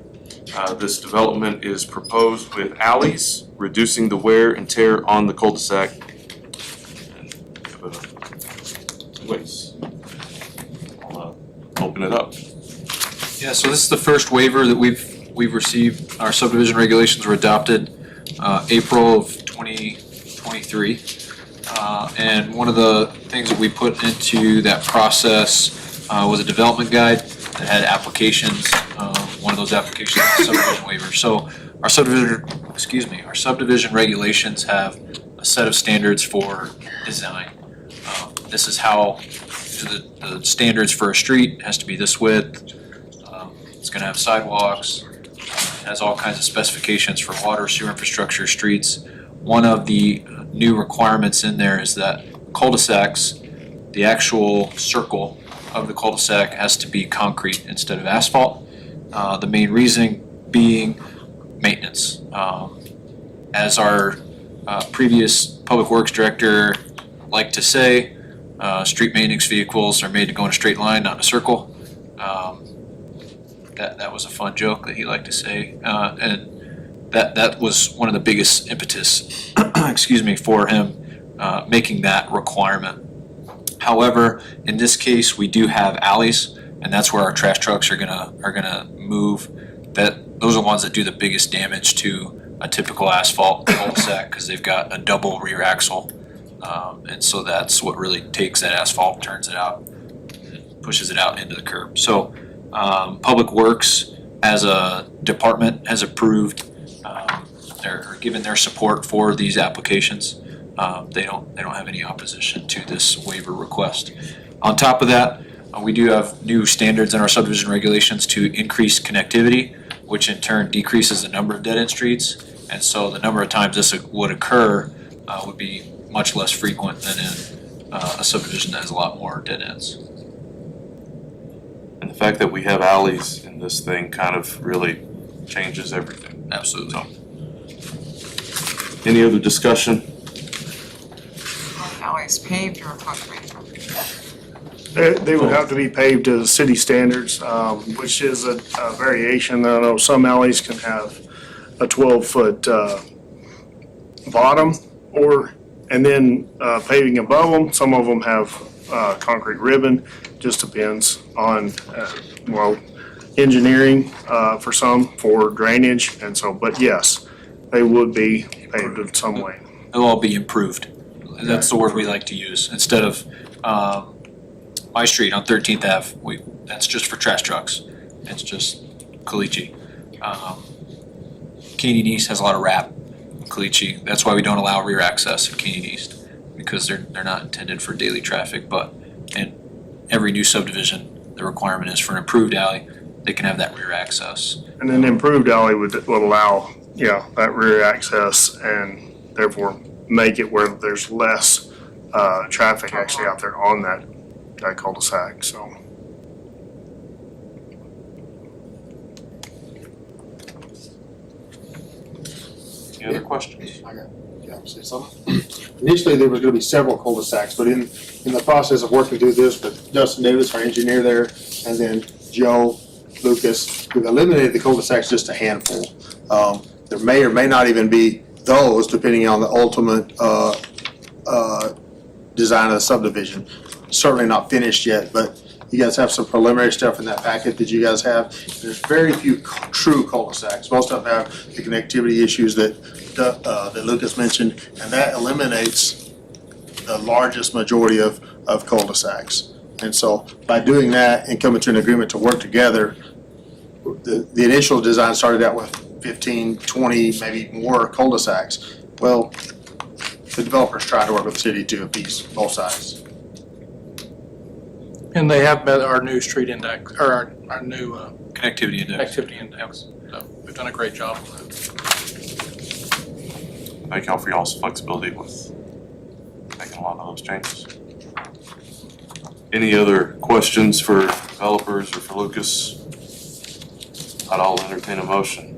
This development is proposed with alleys, reducing the wear and tear on the cul-de-sac. Ways. I'll open it up. Yeah, so this is the first waiver that we've received. Our subdivision regulations were adopted April of 2023. And one of the things that we put into that process was a development guide that had applications. One of those applications is a subdivision waiver. So our subdivision regulations have a set of standards for design. This is how the standards for a street has to be this width. It's gonna have sidewalks, has all kinds of specifications for water, sewer infrastructure, streets. One of the new requirements in there is that cul-de-sacs, the actual circle of the cul-de-sac has to be concrete instead of asphalt. The main reason being maintenance. As our previous Public Works Director liked to say, street maintenance vehicles are made to go in a straight line, not in a circle. That was a fun joke that he liked to say, and that was one of the biggest impetus, excuse me, for him making that requirement. However, in this case, we do have alleys, and that's where our trash trucks are gonna move. Those are the ones that do the biggest damage to a typical asphalt cul-de-sac because they've got a double rear axle. And so that's what really takes that asphalt, turns it out, pushes it out into the curb. So Public Works as a department has approved, they're given their support for these applications. They don't have any opposition to this waiver request. On top of that, we do have new standards in our subdivision regulations to increase connectivity, which in turn decreases the number of dead-end streets. And so the number of times this would occur would be much less frequent than in a subdivision that has a lot more dead ends. And the fact that we have alleys in this thing kind of really changes everything. Absolutely. Any other discussion? Alleys paved or concrete? They would have to be paved to city standards, which is a variation. I know some alleys can have a 12-foot bottom and then paving above them. Some of them have concrete ribbon. Just depends on, engineering for some, for drainage and so, but yes, they would be paved in some way. They'll all be improved. That's the word we like to use. Instead of my street on 13th Ave, that's just for trash trucks. It's just caliche. Canyon East has a lot of wrap, caliche. That's why we don't allow rear access in Canyon East, because they're not intended for daily traffic. But in every new subdivision, the requirement is for an improved alley, they can have that rear access. And an improved alley would allow, that rear access and therefore make it where there's less traffic actually out there on that cul-de-sac, so. Any other questions? Say something? Initially, there was gonna be several cul-de-sacs, but in the process of working through this with Justin Davis, our engineer there, and then Joe Lucas, we've eliminated the cul-de-sacs just a handful. There may or may not even be those, depending on the ultimate design of the subdivision. Certainly not finished yet, but you guys have some preliminary stuff in that packet that you guys have. There's very few true cul-de-sacs. Most of them have the connectivity issues that Lucas mentioned, and that eliminates the largest majority of cul-de-sacs. And so by doing that and coming to an agreement to work together, the initial design started out with 15, 20, maybe more cul-de-sacs. Well, the developers tried to work with the city to appease both sides. And they have met our new street index, or our new Connectivity index. activity index. So we've done a great job on that. Thank y'all for y'all's flexibility with making a lot of those changes. Any other questions for developers or for Lucas? I'll entertain a motion.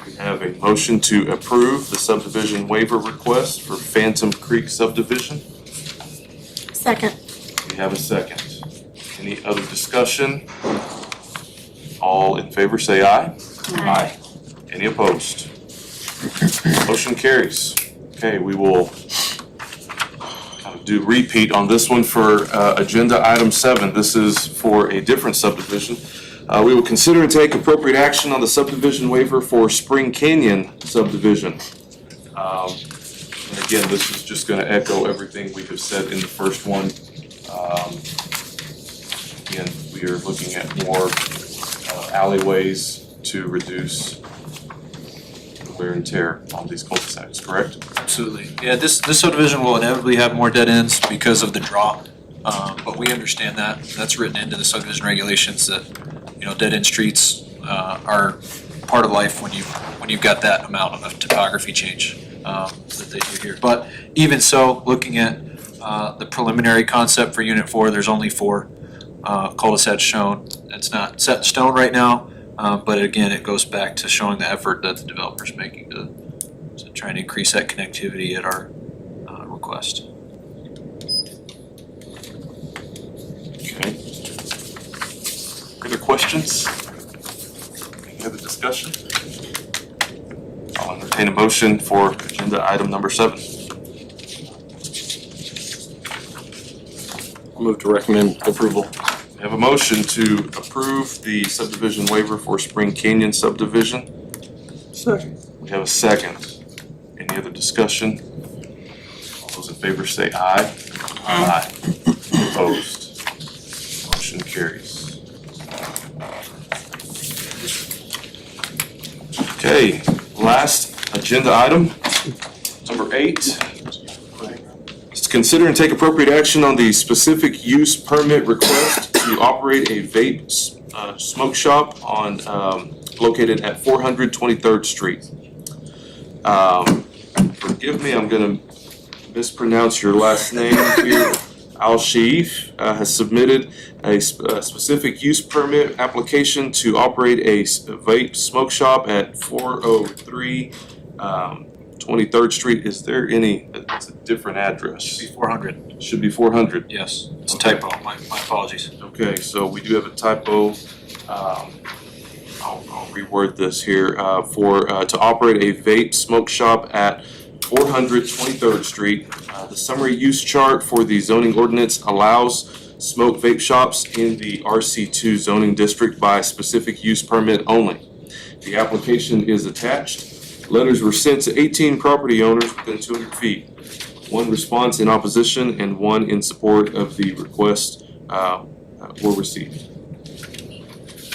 We have a motion to approve the subdivision waiver request for Phantom Creek subdivision. Second. We have a second. Any other discussion? All in favor say aye. Aye. Any opposed? Motion carries. Okay, we will kind of do repeat on this one for agenda item 7. This is for a different subdivision. We will consider and take appropriate action on the subdivision waiver for Spring Canyon subdivision. And again, this is just going to echo everything we have said in the first one. Again, we are looking at more alleyways to reduce the wear and tear on these cul-de-sacs, correct? Absolutely. Yeah, this subdivision will inevitably have more dead ends because of the draw. But we understand that. That's written into the subdivision regulations that, dead end streets are part of life when you've got that amount of topography change. that they do here. But even so, looking at the preliminary concept for Unit 4, there's only 4 cul-de-sacs shown. It's not set in stone right now, but again, it goes back to showing the effort that the developer's making to try and increase that connectivity at our request. Okay. Other questions? Any other discussion? I'll entertain a motion for agenda item number 7. I'll move to recommend approval. We have a motion to approve the subdivision waiver for Spring Canyon subdivision. Second. We have a second. Any other discussion? All those in favor say aye. Aye. Opposed? Motion carries. Okay, last agenda item, number 8. Is to consider and take appropriate action on the specific use permit request to operate a vape smoke shop on, located at 400 23rd Street. Forgive me, I'm gonna mispronounce your last name here. Al-Sheif has submitted a specific use permit application to operate a vape smoke shop at 403 23rd Street. Is there any, it's a different address. Should be 400. Should be 400. Yes, it's a typo. My apologies. Okay, so we do have a typo. I'll reword this here, to operate a vape smoke shop at 400 23rd Street. The summary use chart for the zoning ordinance allows smoke vape shops in the RC2 zoning district by specific use permit only. The application is attached. Letters were sent to 18 property owners within 200 feet. 1 response in opposition and 1 in support of the request were received.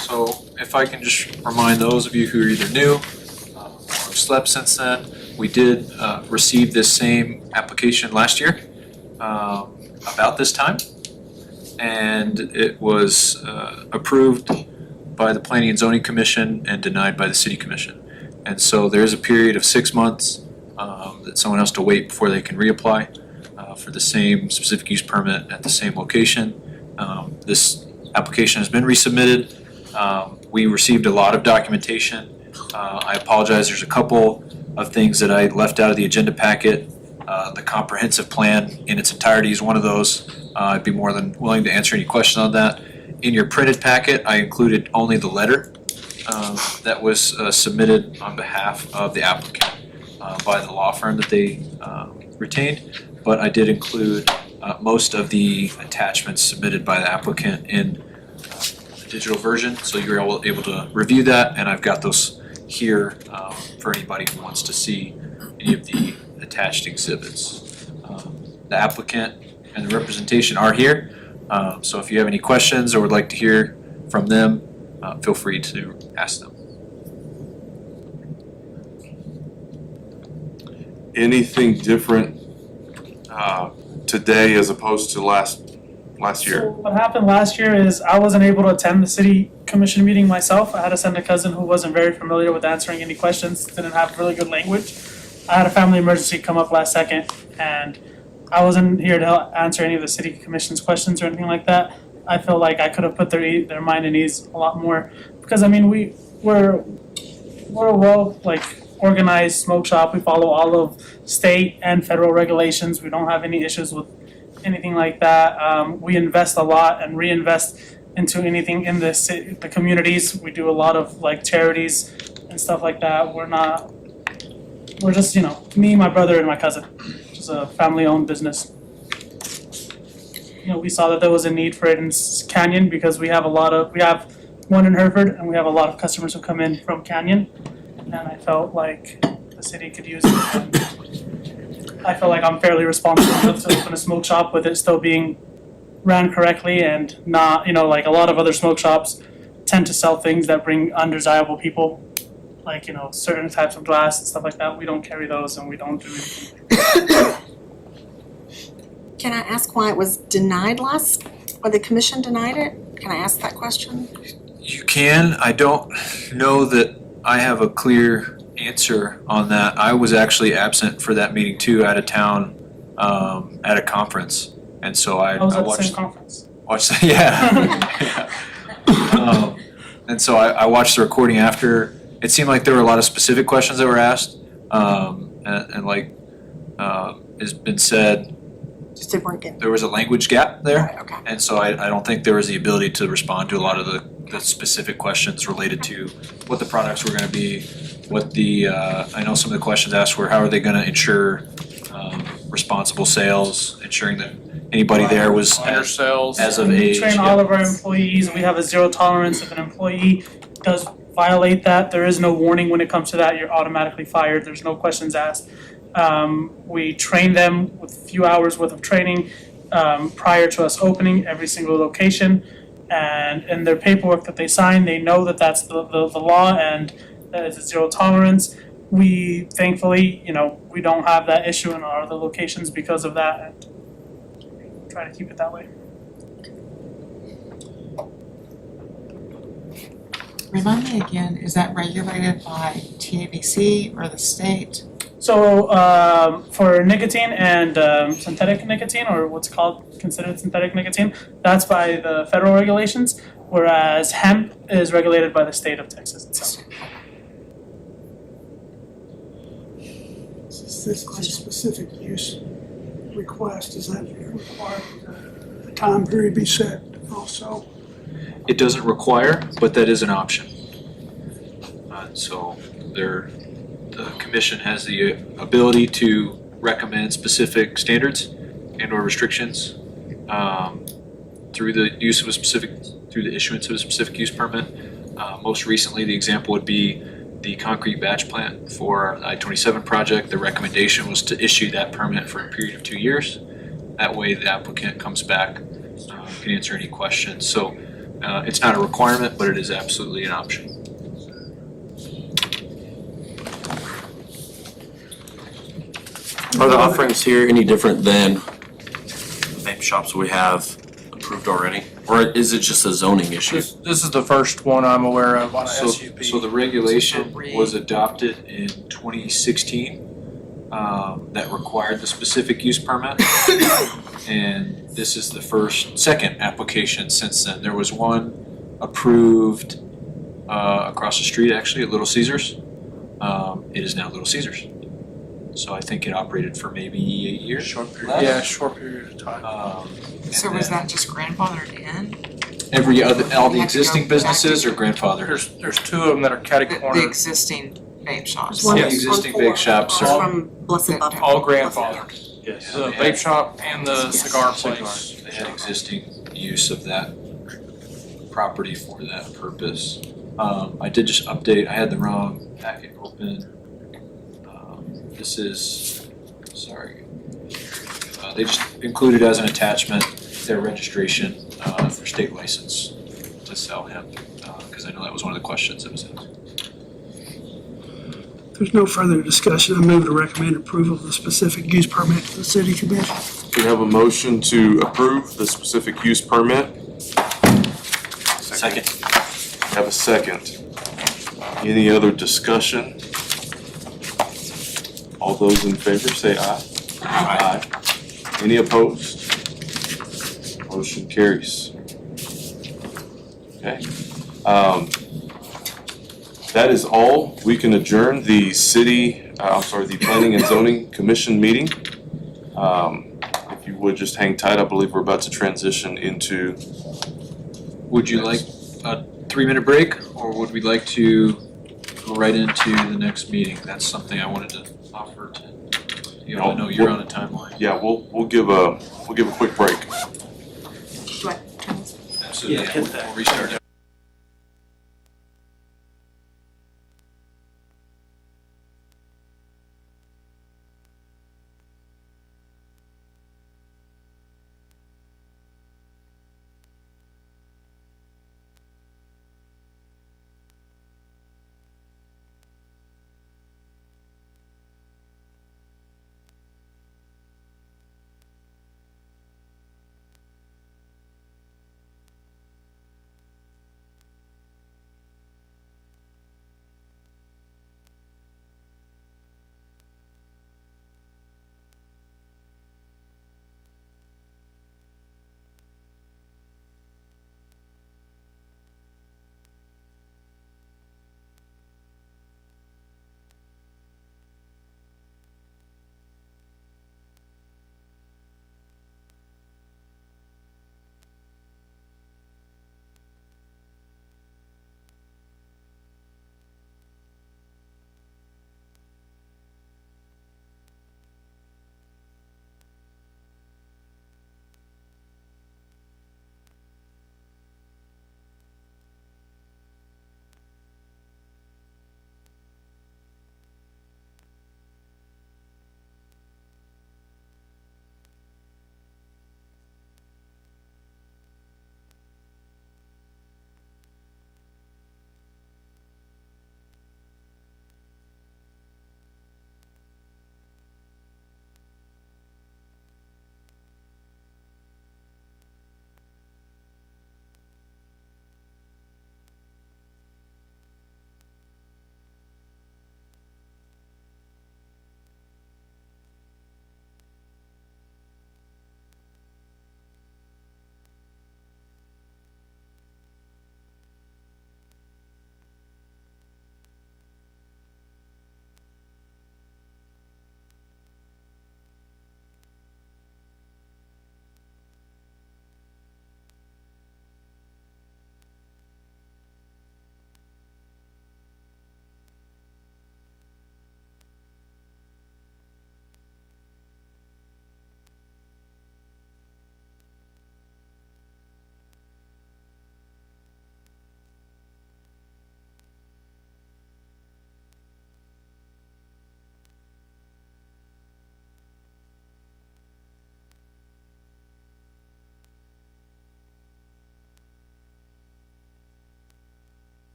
So if I can just remind those of you who are either new or have slept since then, we did receive this same application last year about this time. And it was approved by the Planning and Zoning Commission and denied by the City Commission. And so there's a period of 6 months that someone has to wait before they can reapply for the same specific use permit at the same location. This application has been resubmitted. We received a lot of documentation. I apologize, there's a couple of things that I left out of the agenda packet. The comprehensive plan in its entirety is one of those. I'd be more than willing to answer any question on that. In your printed packet, I included only the letter that was submitted on behalf of the applicant by the law firm that they retained, but I did include most of the attachments submitted by the applicant in the digital version, so you're able to review that, and I've got those here for anybody who wants to see any of the attached exhibits. The applicant and the representation are here, so if you have any questions or would like to hear from them, feel free to ask them. Anything different today as opposed to last year? So what happened last year is I wasn't able to attend the city commission meeting myself. I had to send a cousin who wasn't very familiar with answering any questions, didn't have really good language. I had a family emergency come up last second, and I wasn't here to answer any of the city commission's questions or anything like that. I feel like I could have put their mind at ease a lot more, because I mean we're a well organized smoke shop. We follow all of state and federal regulations. We don't have any issues with anything like that. We invest a lot and reinvest into anything in the communities. We do a lot of charities and stuff like that. We're just, me, my brother, and my cousin. It's a family-owned business. We saw that there was a need for it in Canyon because we have one in Hereford, and we have a lot of customers who come in from Canyon. And I felt like the city could use it. And I feel like I'm fairly responsible enough to open a smoke shop with it still being ran correctly and not, like a lot of other smoke shops tend to sell things that bring undesirable people, certain types of glass and stuff like that. We don't carry those and we don't do anything. Can I ask why it was denied or the commission denied it? Can I ask that question? You can. I don't know that I have a clear answer on that. I was actually absent for that meeting too, out of town, at a conference. And so I I was at the watched. same conference. Watched, yeah. And so I watched the recording after. It seemed like there were a lot of specific questions that were asked. And like, has been said, Just they weren't getting. there was a language gap there. Right, okay. And so I don't think there was the ability to respond to a lot of the specific questions related to what the products were gonna be, what the, I know some of the questions asked were, how are they gonna ensure, responsible sales, ensuring that anybody there was Minor sales. as of We age. train all of our employees, we have a zero tolerance. If an employee does violate that, there is no warning when it comes to that, you're automatically fired, there's no questions asked. We train them with a few hours worth of training prior to us opening every single location. And in their paperwork that they sign, they know that that's the law and that it's a zero tolerance. We thankfully, we don't have that issue in our other locations because of that, and try to keep it that way. Remind me again, is that regulated by TABC or the state? So for nicotine and synthetic nicotine, or what's considered synthetic nicotine, that's by the federal regulations, whereas hemp is regulated by the state of Texas itself. This is a specific use request, is that required, a time period be set also? It doesn't require, but that is an option. So the commission has the ability to recommend specific standards and or restrictions through the issuance of a specific use permit. Most recently, the example would be the concrete batch plant for the I-27 project. The recommendation was to issue that permit for a period of 2 years. That way the applicant comes back, can answer any questions. So it's not a requirement, but it is absolutely an option. Are the offerings here any different than the vape shops we have approved already? Or is it just a zoning issue? This is the first one I'm aware of on a So, SUP. so the regulation was adopted in 2016 that required the specific use permit. And this is the second application since then. There was one approved across the street actually at Little Caesars. It is now Little Caesars. So I think it operated for maybe 8 years. Short period. Yeah, short period of time. So was that just grandfathered in? All the existing businesses are grandfathered. There's two of them that are catty The cornered, existing vape shops? One- The Yes. existing on big four. shops It's are, from Blessed Butter. all grandfathered. yes, The vape shop and the cigar place. they had existing use of that property for that purpose. I did just update, I had the wrong packet open. This is, sorry. They just included as an attachment their registration for state license to sell hemp, because I know that was one of the questions that was asked. There's no further discussion. I move to recommend approval of the specific use permit to the city commission. We have a motion to approve the specific use permit. Second. Have a second. Any other discussion? All those in favor say aye. Aye. Any opposed? Motion carries. Okay. That is all. We can adjourn the the Planning and Zoning Commission meeting. If you would just hang tight, I believe we're about to transition into. Would you like a 3-minute break, or would we like to go right into the next meeting? That's something I wanted to offer to you. I know you're on a timeline. Yeah, we'll give a quick break. Do I turn this? Absolutely. Yeah, hit that. We'll restart.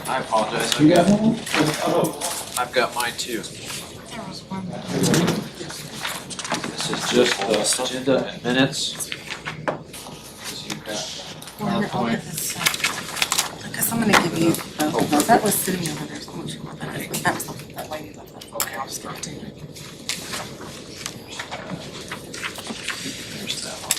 I apologize. You got one? I've got mine too. This is just the agenda and minutes. So you've got PowerPoint. Because I'm gonna give you, that was sitting over there, so I'm not sure what that is, but that was that lady left that. Okay, I'll just give it to you. There's that one.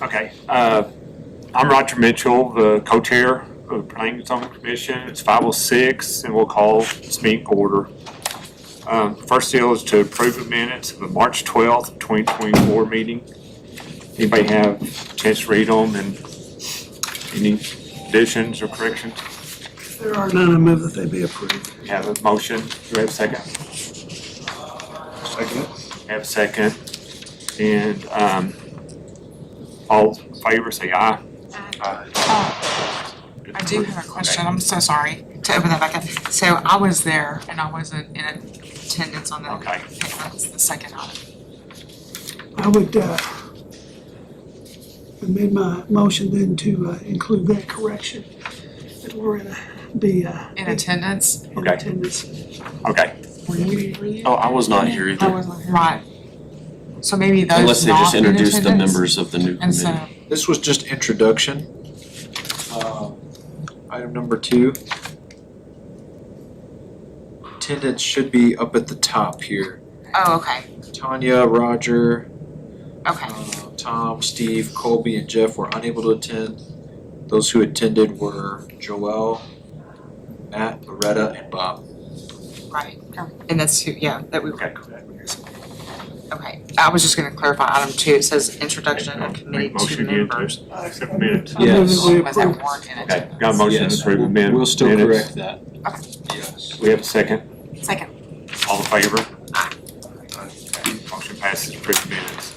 Okay, I'm Roger Mitchell, the co-chair of the Planning and Zoning Commission. It's 5:06 and we'll call this meeting to order. First deal is to approve the minutes of the March 12th, 2024 meeting. Anybody have a chance to read them and any additions or corrections? If there are none, I move that they be approved. We have a motion. Do we have a second? Second. We have a second. And all in favor, say aye. I do have a question, I'm so sorry to open that back up. So I was there and I wasn't in attendance on that. Okay. That's the second item. I would amend my motion then to include that correction, that Loretta be In attendance? in Okay. attendance. Okay. Were you? Oh, I was not here I either, wasn't here. Right. So maybe those unless they just not in introduced the attendance? members of the new And so, committee. This was just introduction. Item number 2. Attendance should be up at the top here. oh, okay, Tanya, Roger, okay. Tom, Steve, Colby, and Jeff were unable to attend. Those who attended were Joel, Matt, Loretta, and Bob. Right, and that's who, yeah, that we were. Okay. Okay, I was just gonna clarify item 2, it says introduction of committee Make to motion again members. to accept the minutes. I move Yes. that we Was that approve. weren't in Okay, attendance? got a motion to Yes, approve the minutes. we'll still correct that. Okay. Yes. We have a second. Second. All in favor? Motion passes, approve the minutes.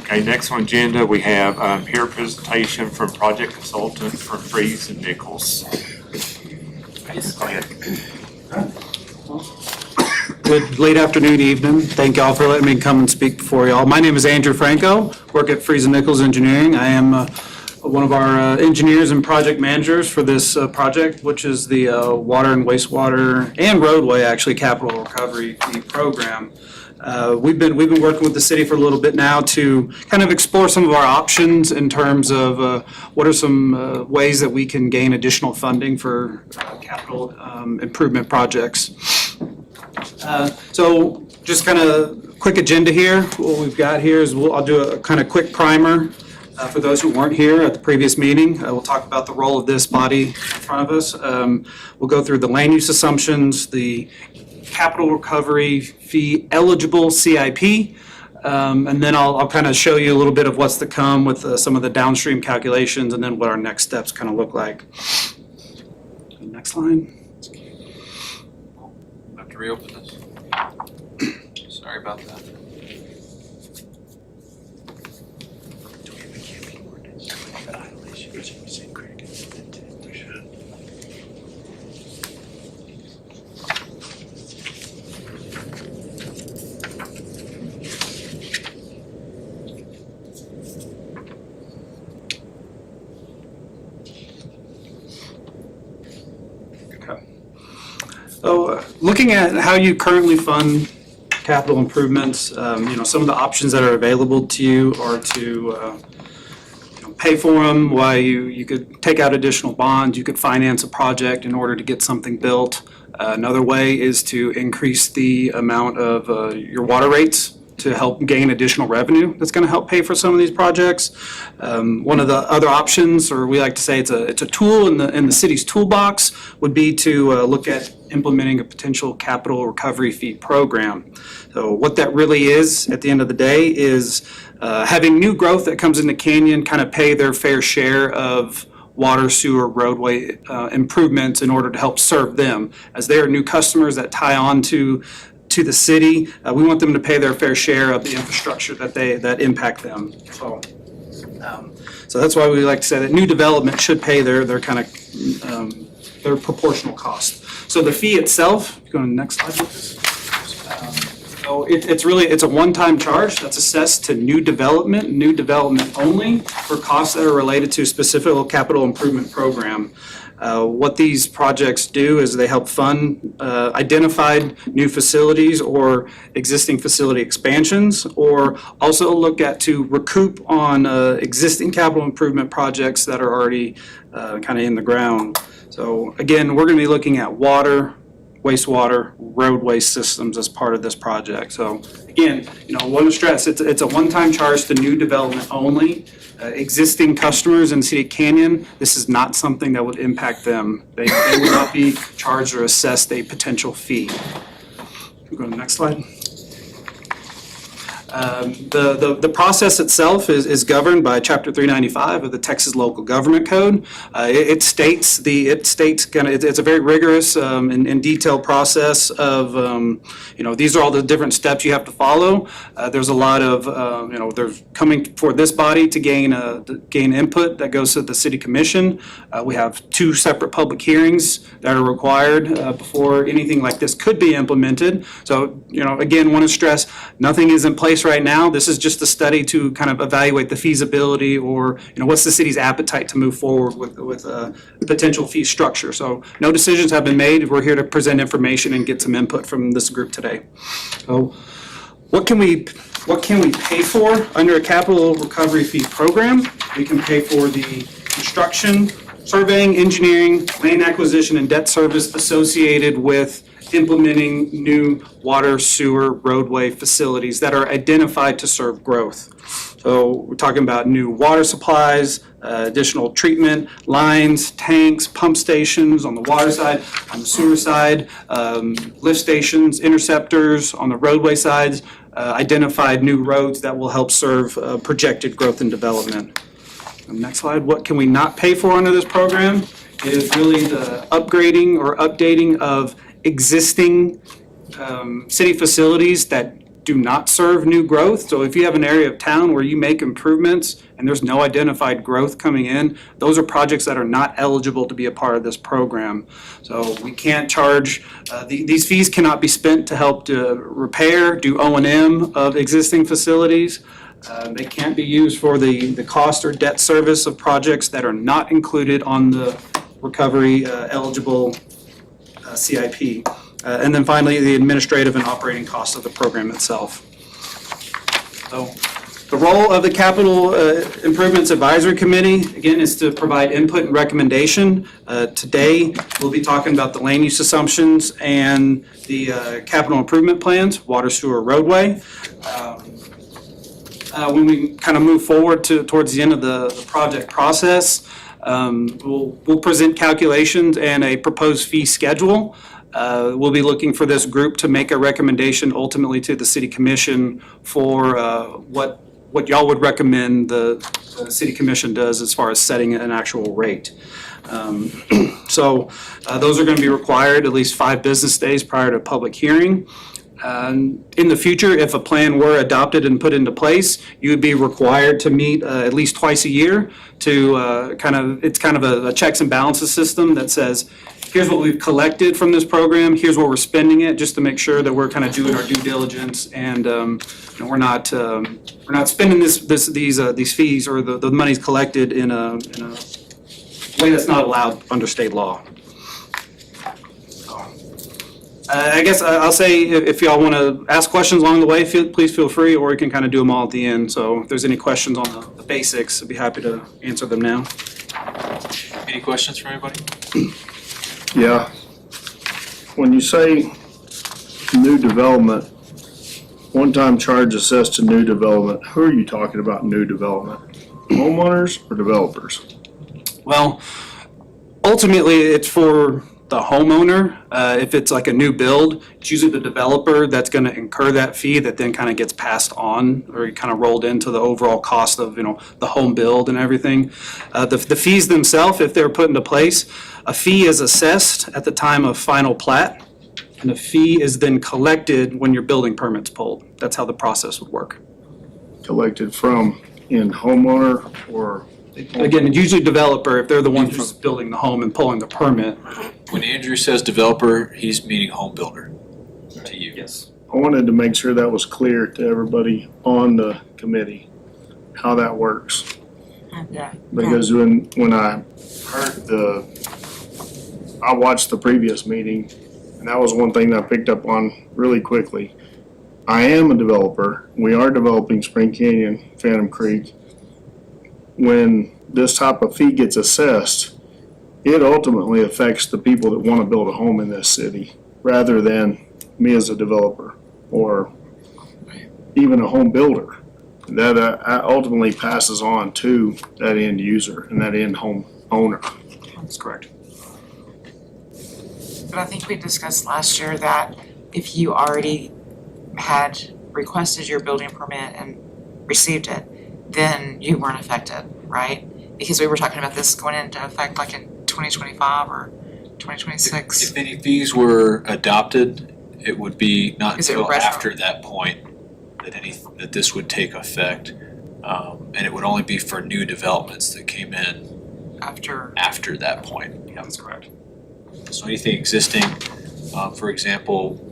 Okay, next on agenda, we have here presentation from project consultant for Freeze and Nichols. Go ahead. Good late afternoon, evening. Thank y'all for letting me come and speak before y'all. My name is Andrew Franco, work at Freeze and Nichols Engineering. I am one of our engineers and project managers for this project, which is the water and wastewater and roadway, actually, capital recovery fee program. We've been working with the city for a little bit now to kind of explore some of our options in terms of what are some ways that we can gain additional funding for capital improvement projects. So just kind of quick agenda here. What we've got here is I'll do a kind of quick primer for those who weren't here at the previous meeting. We'll talk about the role of this body in front of us. We'll go through the land use assumptions, the capital recovery fee eligible CIP, and then I'll kind of show you a little bit of what's to come with some of the downstream calculations and then what our next steps kind of look like. Next line. Have to reopen this. Sorry about that. So looking at how you currently fund capital improvements, some of the options that are available to you are to pay for them, why you could take out additional bonds, you could finance a project in order to get something built. Another way is to increase the amount of your water rates to help gain additional revenue that's going to help pay for some of these projects. One of the other options, or we like to say it's a tool in the city's toolbox, would be to look at implementing a potential capital recovery fee program. So what that really is, at the end of the day, is having new growth that comes into Canyon kind of pay their fair share of water, sewer, roadway improvements in order to help serve them. As they are new customers that tie on to the city, we want them to pay their fair share of the infrastructure that impact them. So that's why we like to say that new development should pay their kind of their proportional cost. So the fee itself, go to the next slide, please. So it's a one-time charge that's assessed to new development only for costs that are related to a specific capital improvement program. What these projects do is they help fund identified new facilities or existing facility expansions, or also look at to recoup on existing capital improvement projects that are already kind of in the ground. So again, we're going to be looking at water, wastewater, roadway systems as part of this project. So again, I want to stress it's a one-time charge to new development only. Existing customers in the city of Canyon, this is not something that would impact them. They would not be charged or assessed a potential fee. Go to the next slide. The process itself is governed by Chapter 395 of the Texas Local Government Code. It states it's a very rigorous and detailed process of these are all the different steps you have to follow. There's a lot of there's coming for this body to gain input that goes to the City Commission. We have 2 separate public hearings that are required before anything like this could be implemented. So again, want to stress nothing is in place right now. This is just a study to kind of evaluate the feasibility or, what's the city's appetite to move forward with a potential fee structure. So no decisions have been made. We're here to present information and get some input from this group today. So what can we pay for under a capital recovery fee program? We can pay for the construction, surveying, engineering, land acquisition, and debt service associated with implementing new water, sewer, roadway facilities that are identified to serve growth. So we're talking about new water supplies, additional treatment lines, tanks, pump stations on the water side, on the sewer side, lift stations, interceptors on the roadway sides, identified new roads that will help serve projected growth and development. Next slide. What can we not pay for under this program? It is really the upgrading or updating of existing city facilities that do not serve new growth. So if you have an area of town where you make improvements and there's no identified growth coming in, those are projects that are not eligible to be a part of this program. So we can't charge, these fees cannot be spent to help to repair, do O&M of existing facilities. They can't be used for the cost or debt service of projects that are not included on the recovery eligible CIP. And then finally, the administrative and operating costs of the program itself. So the role of the Capital Improvements Advisory Committee, again, is to provide input and recommendation. Today, we'll be talking about the land use assumptions and the capital improvement plans, water, sewer, roadway. When we kind of move forward towards the end of the project process, we'll present calculations and a proposed fee schedule. We'll be looking for this group to make a recommendation ultimately to the City Commission for what y'all would recommend the City Commission does as far as setting an actual rate. So those are going to be required at least 5 business days prior to public hearing. In the future, if a plan were adopted and put into place, you would be required to meet at least twice a year to it's kind of a checks and balances system that says, here's what we've collected from this program, here's where we're spending it, just to make sure that we're kind of doing our due diligence and we're not spending these fees or the money's collected in a way that's not allowed under state law. I guess I'll say if y'all want to ask questions along the way, please feel free, or we can kind of do them all at the end. So if there's any questions on the basics, I'd be happy to answer them now. Any questions from anybody? Yeah. When you say new development, one-time charge assessed to new development, who are you talking about new development? Homeowners or developers? Well, ultimately, it's for the homeowner. If it's like a new build, it's usually the developer that's going to incur that fee that then kind of gets passed on or kind of rolled into the overall cost of the home build and everything. The fees themselves, if they're put into place, a fee is assessed at the time of final plat, and a fee is then collected when your building permit's pulled. That's how the process would work. Collected from in homeowner or? Again, it's usually developer if they're the one who's building the home and pulling the permit. When Andrew says developer, he's meaning home builder to you. Yes. I wanted to make sure that was clear to everybody on the committee, how that works. Yeah. Because when I heard I watched the previous meeting, and that was one thing that I picked up on really quickly. I am a developer. We are developing Spring Canyon, Phantom Creek. When this type of fee gets assessed, it ultimately affects the people that want to build a home in this city, rather than me as a developer or even a home builder. That ultimately passes on to that end user and that end home owner. That's correct. But I think we discussed last year that if you already had requested your building permit and received it, then you weren't affected, right? Because we were talking about this going into effect like in 2025 or 2026. If any fees were adopted, it would be not Is it until retro? after that point that this would take effect. And it would only be for new developments that came in After that point. Yeah, That's correct. so anything existing, for example,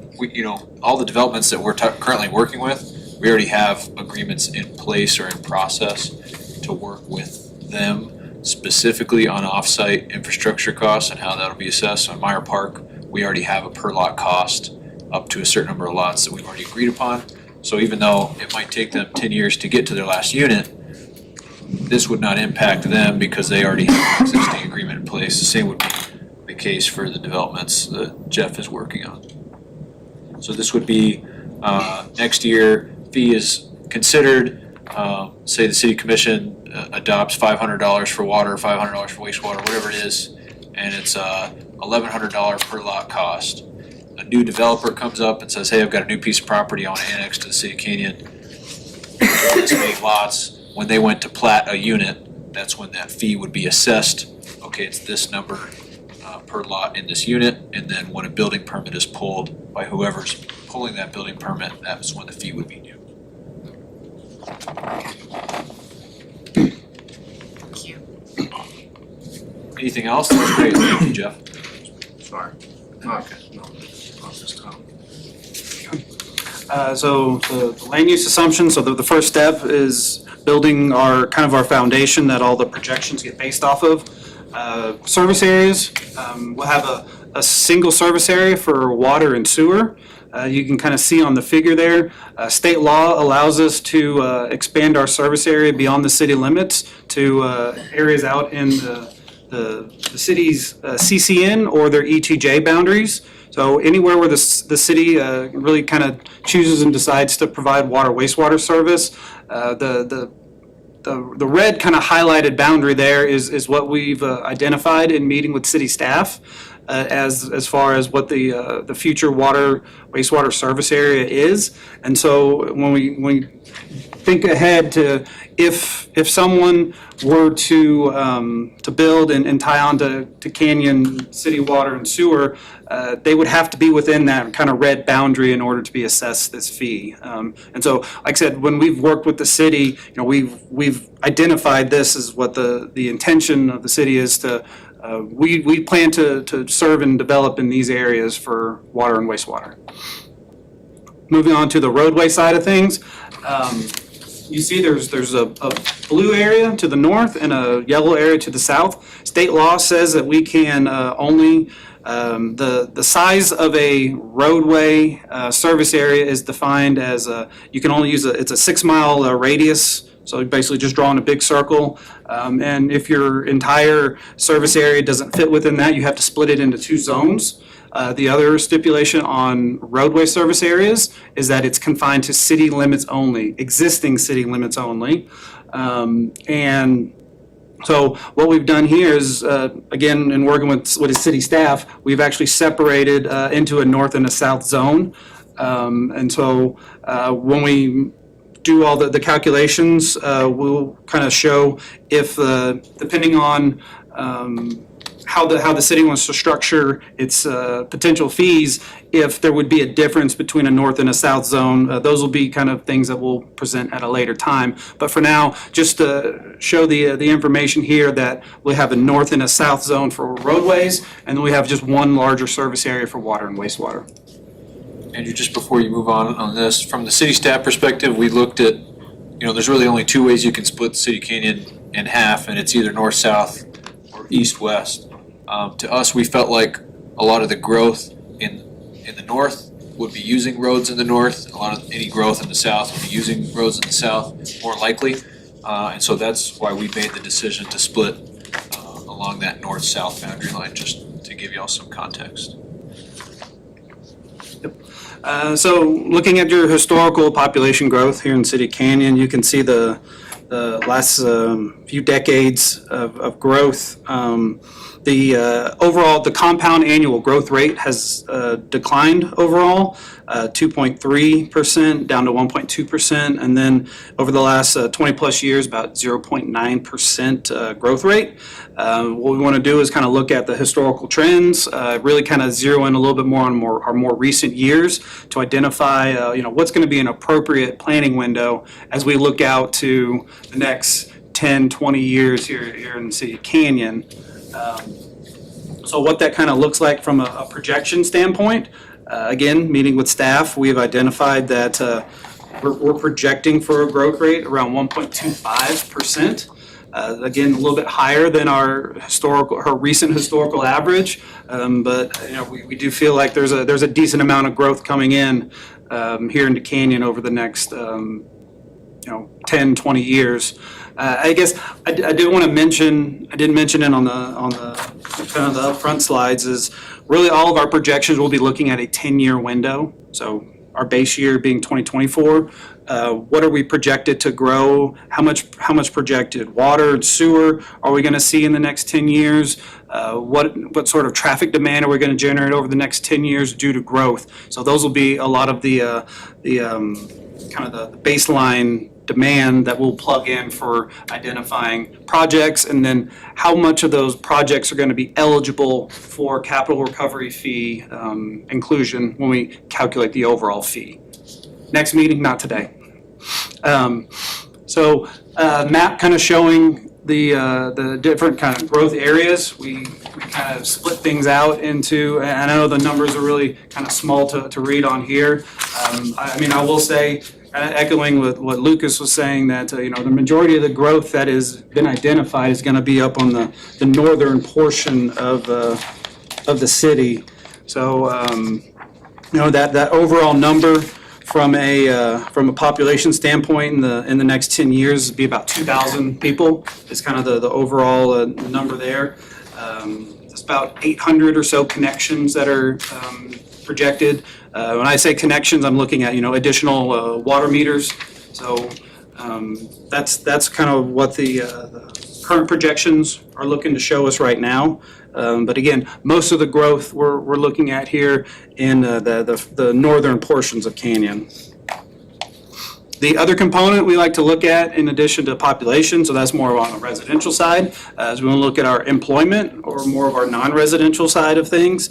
all the developments that we're currently working with, we already have agreements in place or in process to work with them specifically on off-site infrastructure costs and how that'll be assessed. So in Meyer Park, we already have a per lot cost up to a certain number of lots that we've already agreed upon. So even though it might take them 10 years to get to their last unit, this would not impact them because they already have an existing agreement in place. The same would be the case for the developments that Jeff is working on. So this would be, next year, fee is considered, say the city commission adopts $500 for water, $500 for wastewater, whatever it is, and it's $1,100 per lot cost. A new developer comes up and says, hey, I've got a new piece of property I want to annex to the city of Canyon. This many lots. When they went to plat a unit, that's when that fee would be assessed. Okay, it's this number per lot in this unit, and then when a building permit is pulled by whoever's pulling that building permit, that's when the fee would be due. Thank you. Anything else? That's great. Thank you, Jeff. Sorry. Okay. No, not this time. So the land use assumption, so the first step is building our foundation that all the projections get based off of. Service areas, we'll have a single service area for water and sewer. You can kind of see on the figure there, state law allows us to expand our service area beyond the city limits to areas out in the city's CCN or their ETJ boundaries. So anywhere where the city really kind of chooses and decides to provide water, wastewater service, the red kind of highlighted boundary there is what we've identified in meeting with city staff as far as what the future water, wastewater service area is. And so when we think ahead to if someone were to build and tie on to Canyon City Water and Sewer, they would have to be within that kind of red boundary in order to be assessed this fee. And so, like I said, when we've worked with the city, we've identified this as what the intention of the city is to. We plan to serve and develop in these areas for water and wastewater. Moving on to the roadway side of things. You see there's a blue area to the north and a yellow area to the south. State law says that we can only, the size of a roadway service area is defined as, you can only use it's a 6 mile radius. So basically just drawing a big circle. And if your entire service area doesn't fit within that, you have to split it into 2 zones. The other stipulation on roadway service areas is that it's confined to city limits only, existing city limits only. And so what we've done here is, again, in working with the city staff, we've actually separated into a north and a south zone. And so when we do all the calculations, we'll kind of show if, depending on how the city wants to structure its potential fees, if there would be a difference between a north and a south zone. Those will be kind of things that we'll present at a later time. But for now, just to show the information here that we have a north and a south zone for roadways, and then we have just one larger service area for water and wastewater. Andrew, just before you move on this, from the city staff perspective, we looked at, there's really only two ways you can split the City of Canyon in half, and it's either north-south or east-west. To us, we felt like a lot of the growth in the north would be using roads in the north. A lot of any growth in the south would be using roads in the south, more likely. And so that's why we made the decision to split along that north-south boundary line, just to give y'all some context. So looking at your historical population growth here in City of Canyon, you can see the last few decades of growth. Overall, the compound annual growth rate has declined overall, 2.3% down to 1.2%, and then over the last 20 plus years, about 0.9% growth rate. What we want to do is kind of look at the historical trends, really kind of zero in a little bit more on our more recent years to identify, what's going to be an appropriate planning window as we look out to the next 10, 20 years here in the City of Canyon. So what that kind of looks like from a projection standpoint, again, meeting with staff, we have identified that we're projecting for a growth rate around 1.25%. Again, a little bit higher than our recent historical average, but we do feel like there's a decent amount of growth coming in here into Canyon over the next 10, 20 years. I guess I did want to mention, I didn't mention it on the kind of the upfront slides, is really all of our projections will be looking at a 10-year window. So our base year being 2024, what are we projected to grow? How much projected water and sewer are we going to see in the next 10 years? What sort of traffic demand are we going to generate over the next 10 years due to growth? So those will be a lot of the kind of the baseline demand that we'll plug in for identifying projects, and then how much of those projects are going to be eligible for capital recovery fee inclusion when we calculate the overall fee. Next meeting, not today. Map kind of showing the different kind of growth areas. We kind of split things out into, and I know the numbers are really kind of small to read on here. I will say, echoing what Lucas was saying, that the majority of the growth that has been identified is going to be up on the northern portion of the city. So that overall number from a population standpoint in the next 10 years would be about 2,000 people. Is kind of the overall number there. It's about 800 or so connections that are projected. When I say connections, I'm looking at additional water meters. So that's kind of what the current projections are looking to show us right now. But again, most of the growth we're looking at here in the northern portions of Canyon. The other component we like to look at, in addition to population, so that's more on the residential side, as we want to look at our employment, or more of our non-residential side of things.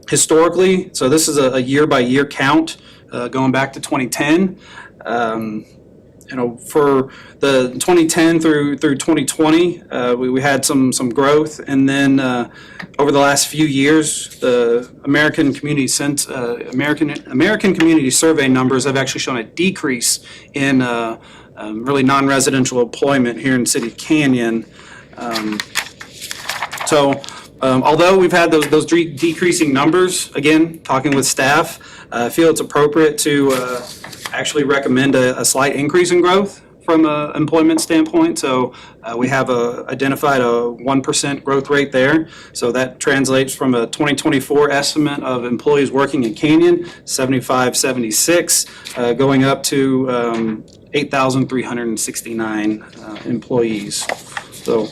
Historically, so this is a year-by-year count going back to 2010. For the 2010 through 2020, we had some growth, and then over the last few years, the American Community Survey numbers have actually shown a decrease in really non-residential employment here in City of Canyon. Although we've had those decreasing numbers, again, talking with staff, I feel it's appropriate to actually recommend a slight increase in growth from an employment standpoint. So we have identified a 1% growth rate there. So that translates from a 2024 estimate of employees working in Canyon, 7,576, going up to 8,369 employees. So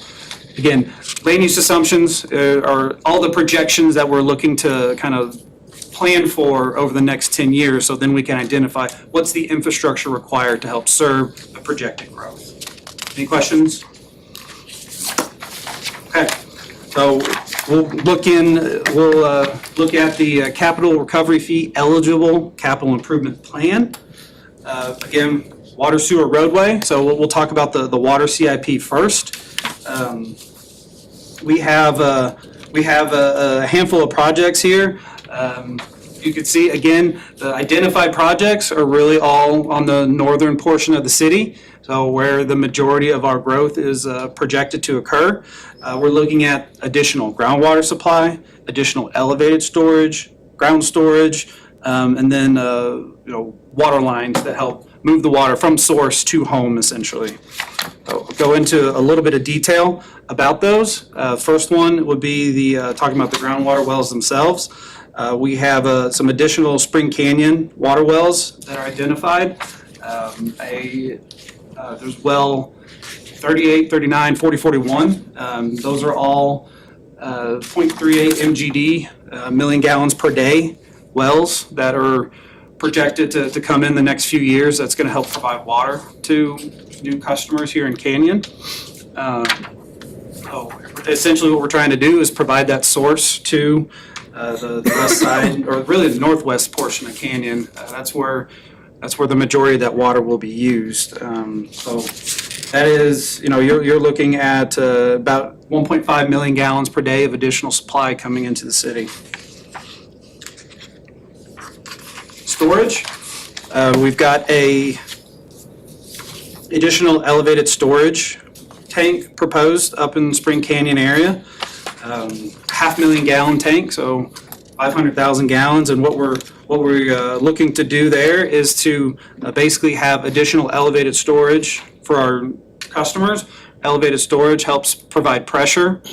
again, land use assumptions are all the projections that we're looking to kind of plan for over the next 10 years, so then we can identify what's the infrastructure required to help serve the projected growth. Any questions? Okay, so we'll look at the capital recovery fee eligible capital improvement plan. Again, water, sewer, roadway. So we'll talk about the water CIP first. We have a handful of projects here. you can see, again, the identified projects are really all on the northern portion of the city, so where the majority of our growth is projected to occur. We're looking at additional groundwater supply, additional elevated storage, ground storage, and then water lines that help move the water from source to home, essentially. I'll go into a little bit of detail about those. First one would be the talking about the groundwater wells themselves. We have some additional Spring Canyon water wells that are identified. There's well 38, 39, 40, 41. Those are all 0.38 MGD, million gallons per day wells that are projected to come in the next few years. That's going to help provide water to new customers here in Canyon. Essentially what we're trying to do is provide that source to the west side, or really the northwest portion of Canyon. That's where the majority of that water will be used. So that is, you're looking at about 1.5 million gallons per day of additional supply coming into the city. Storage, we've got a additional elevated storage tank proposed up in the Spring Canyon area. 500,000 gallon tank, so 500,000 gallons. And what we're looking to do there is to basically have additional elevated storage for our customers. Elevated storage helps provide pressure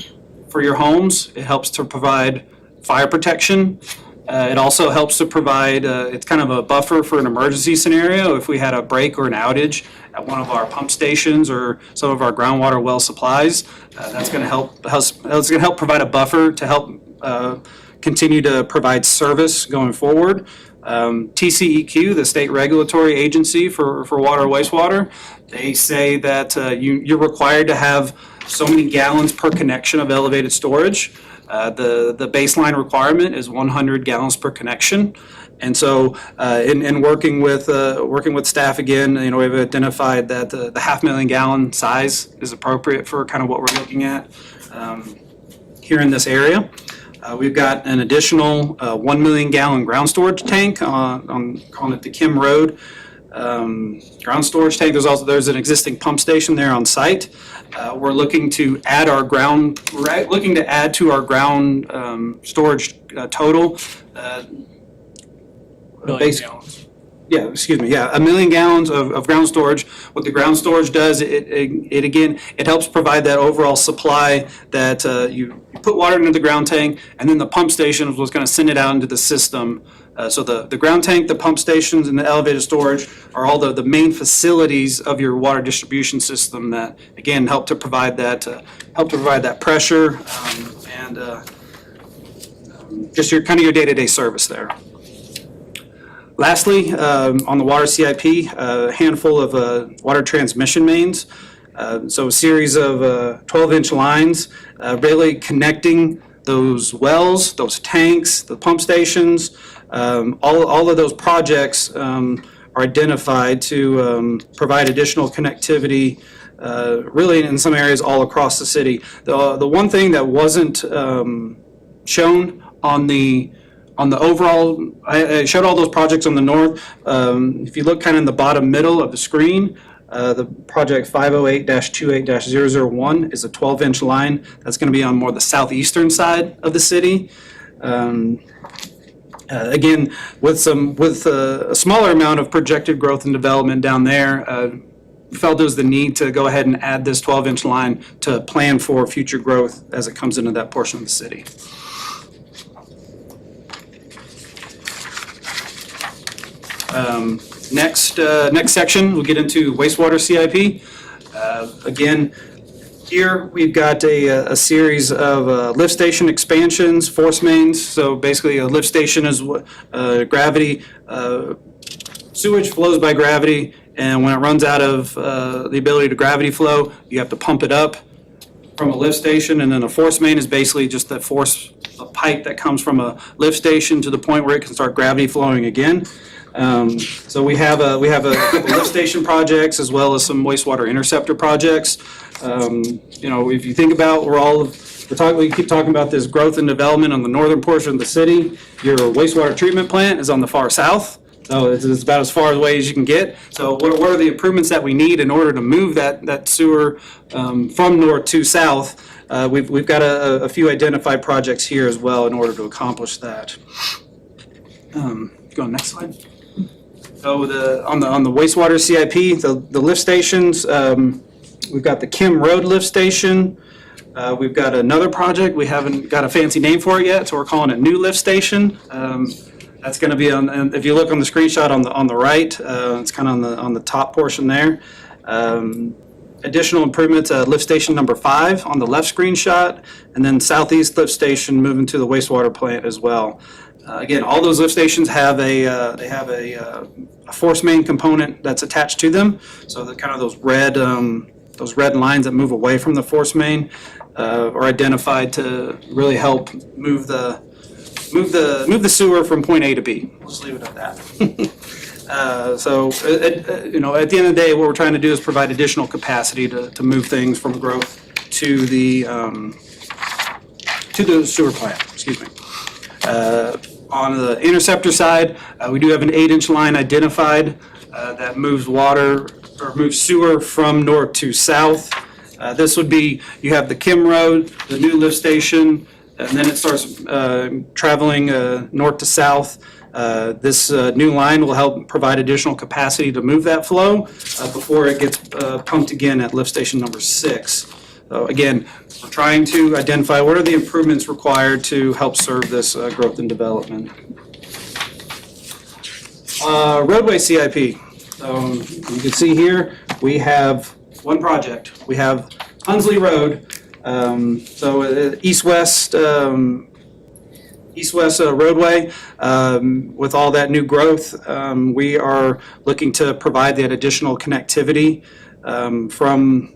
for your homes. It helps to provide fire protection. It also helps to provide, it's kind of a buffer for an emergency scenario. If we had a break or an outage at one of our pump stations or some of our groundwater well supplies, that's going to help provide a buffer to help continue to provide service going forward. TCEQ, the state regulatory agency for water and wastewater, they say that you're required to have so many gallons per connection of elevated storage. The baseline requirement is 100 gallons per connection. And so in working with staff again, we've identified that the 500,000 gallon size is appropriate for kind of what we're looking at here in this area. We've got an additional 1 million gallon ground storage tank on calling it the Kim Road ground storage tank. There's an existing pump station there on site. We're looking to add to our ground storage total. A million gallons of ground storage. What the ground storage does, it helps provide that overall supply that you put water into the ground tank, and then the pump station was going to send it out into the system. So the ground tank, the pump stations, and the elevated storage are all the main facilities of your water distribution system that, again, help to provide that pressure and just your day-to-day service there. Lastly, on the water CIP, a handful of water transmission mains. So a series of 12-inch lines really connecting those wells, those tanks, the pump stations. All of those projects are identified to provide additional connectivity, really in some areas all across the city. The one thing that wasn't shown on the overall, I showed all those projects on the north. If you look kind of in the bottom middle of the screen, the project 508-28-001 is a 12-inch line that's going to be on more the southeastern side of the city. Again, with a smaller amount of projected growth and development down there, we felt there was the need to go ahead and add this 12-inch line to plan for future growth as it comes into that portion of the city. Next section, we'll get into wastewater CIP. Again, here we've got a series of lift station expansions, force mains. So basically a lift station is gravity, sewage flows by gravity, and when it runs out of the ability to gravity flow, you have to pump it up from a lift station, and then a force main is basically just the pipe that comes from a lift station to the point where it can start gravity flowing again. So we have a couple lift station projects as well as some wastewater interceptor projects. If you think about where all of we keep talking about this growth and development on the northern portion of the city. Your wastewater treatment plant is on the far south. So it's about as far away as you can get. So what are the improvements that we need in order to move that sewer from north to south? We've got a few identified projects here as well in order to accomplish that. Go on, next slide. So on the wastewater CIP, the lift stations, we've got the Kim Road lift station. We've got another project, we haven't got a fancy name for it yet, so we're calling it New Lift Station. That's gonna be on, and if you look on the screenshot on the right, it's kind of on the top portion there. Additional improvements, lift station number 5 on the left screenshot, and then southeast lift station moving to the wastewater plant as well. Again, all those lift stations have a force main component that's attached to them. So the kind of those red lines that move away from the force main are identified to really help move the sewer from point A to B. We'll just leave it at that. At the end of the day, what we're trying to do is provide additional capacity to move things from growth to the sewer plant. Excuse me. On the interceptor side, we do have an 8-inch line identified that moves water or moves sewer from north to south. This would be, you have the Kim Road, the new lift station, and then it starts traveling north to south. This new line will help provide additional capacity to move that flow before it gets pumped again at lift station number 6. So again, we're trying to identify what are the improvements required to help serve this growth and development. Roadway CIP. You can see here, we have one project. We have Hunsley Road. East-west roadway. With all that new growth, we are looking to provide that additional connectivity from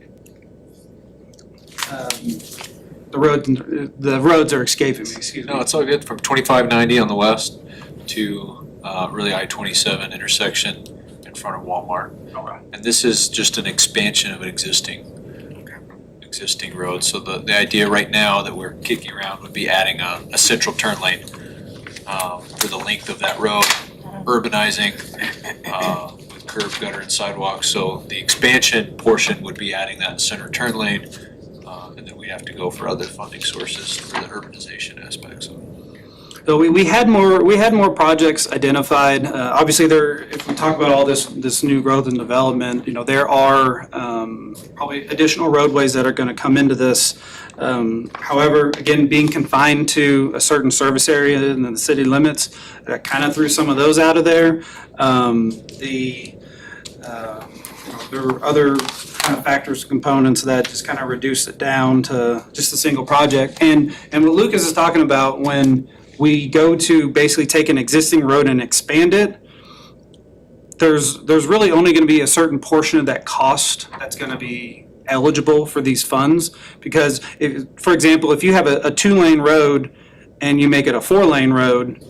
the roads are escaping me, excuse me. No, it's all good, from 2590 on the west to really I-27 intersection in front of Walmart. Okay. And this is just an expansion of an existing road. So the idea right now that we're kicking around would be adding a central turn lane for the length of that road, urbanizing with curb, gutter, and sidewalks. So the expansion portion would be adding that center turn lane, and then we have to go for other funding sources for the urbanization aspects of it. So we had more projects identified. Obviously, if we talk about all this new growth and development, there are probably additional roadways that are going to come into this. However, again, being confined to a certain service area and the city limits, that kind of threw some of those out of there. There were other kind of factors, components that just kind of reduced it down to just a single project. And what Lucas is talking about, when we go to basically take an existing road and expand it, there's really only going to be a certain portion of that cost that's going to be eligible for these funds. Because for example, if you have a 2-lane road and you make it a 4-lane road,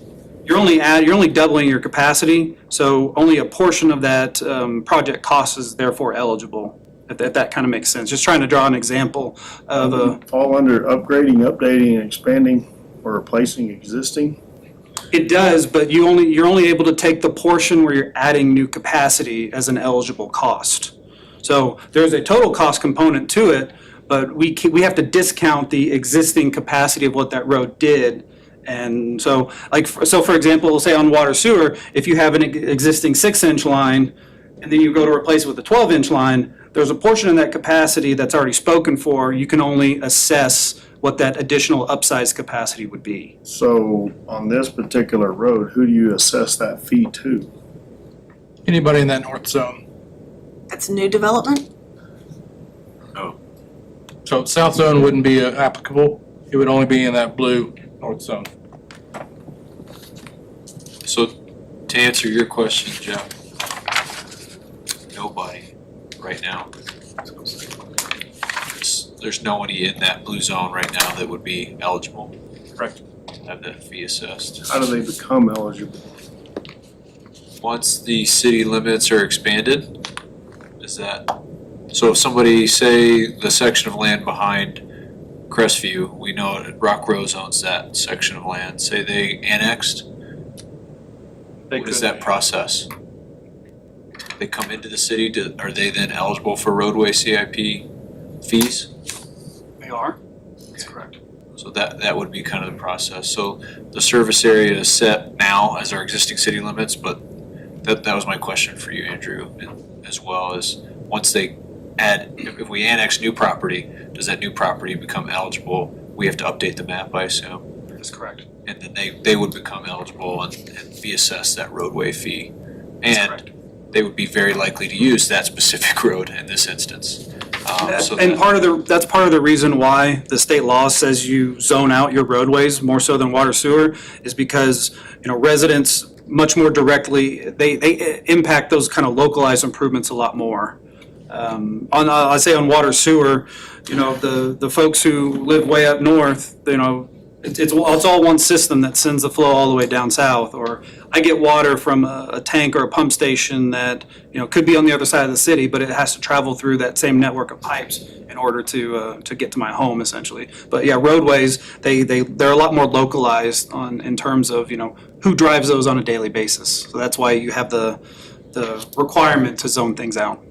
you're only doubling your capacity. So only a portion of that project cost is therefore eligible. If that kind of makes sense. Just trying to draw an example of fall under upgrading, updating, and expanding or replacing existing? It does, but you're only able to take the portion where you're adding new capacity as an eligible cost. So there's a total cost component to it, but we have to discount the existing capacity of what that road did. And so for example, we'll say on water sewer, if you have an existing 6-inch line and then you go to replace it with a 12-inch line, there's a portion of that capacity that's already spoken for. You can only assess what that additional upsized capacity would be. So on this particular road, who do you assess that fee to? Anybody in that north zone. That's new development? No. So south zone wouldn't be applicable. It would only be in that blue north zone. So to answer your question, Jeff, nobody right now. There's nobody in that blue zone right now that would be eligible. Correct. Have that fee assessed. How do they become eligible? Once the city limits are expanded, so if somebody, say the section of land behind Crestview, we know that Rock Rose owns that section of land. Say they annexed, what is that process? They come into the city, are they then eligible for roadway CIP fees? They are. That's correct. So that would be kind of the process. So the service area is set now as our existing city limits, but that was my question for you, Andrew, as well as once they add, if we annex new property, does that new property become eligible? We have to update the map, I assume. That's correct. And then they would become eligible and be assessed that roadway fee. And they would be very likely to use that specific road in this instance. So And that- that's part of the reason why the state law says you zone out your roadways more so than water sewer, is because, residents much more directly, they impact those kind of localized improvements a lot more. I say on water sewer, the folks who live way up north, it's all one system that sends the flow all the way down south. Or I get water from a tank or a pump station that, could be on the other side of the city, but it has to travel through that same network of pipes in order to get to my home, essentially. But yeah, roadways, they're a lot more localized in terms of, who drives those on a daily basis. So that's why you have the requirement to zone things out.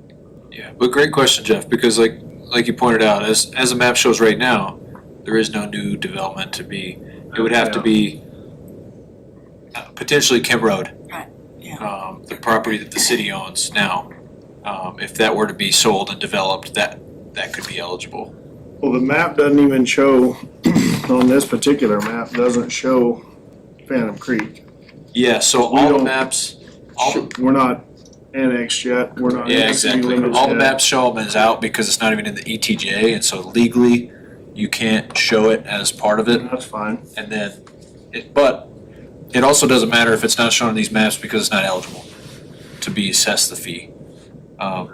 Yeah, but great question, Jeff, because like you pointed out, as the map shows right now, there is no new development to be. It would have to be potentially Kemp Road. Right, The property that the city owns now. If that were to be sold and developed, that could be eligible. Well, the map doesn't even show, on this particular map, doesn't show Phantom Creek. Yeah, so We all the don't- maps, We're not annexed yet, we're not. yeah, in city exactly. limits All the yet. maps show them as out because it's not even in the ETJ, and so legally, you can't show it as part of it. That's fine. And then, but it also doesn't matter if it's not shown on these maps because it's not eligible to be assessed the fee.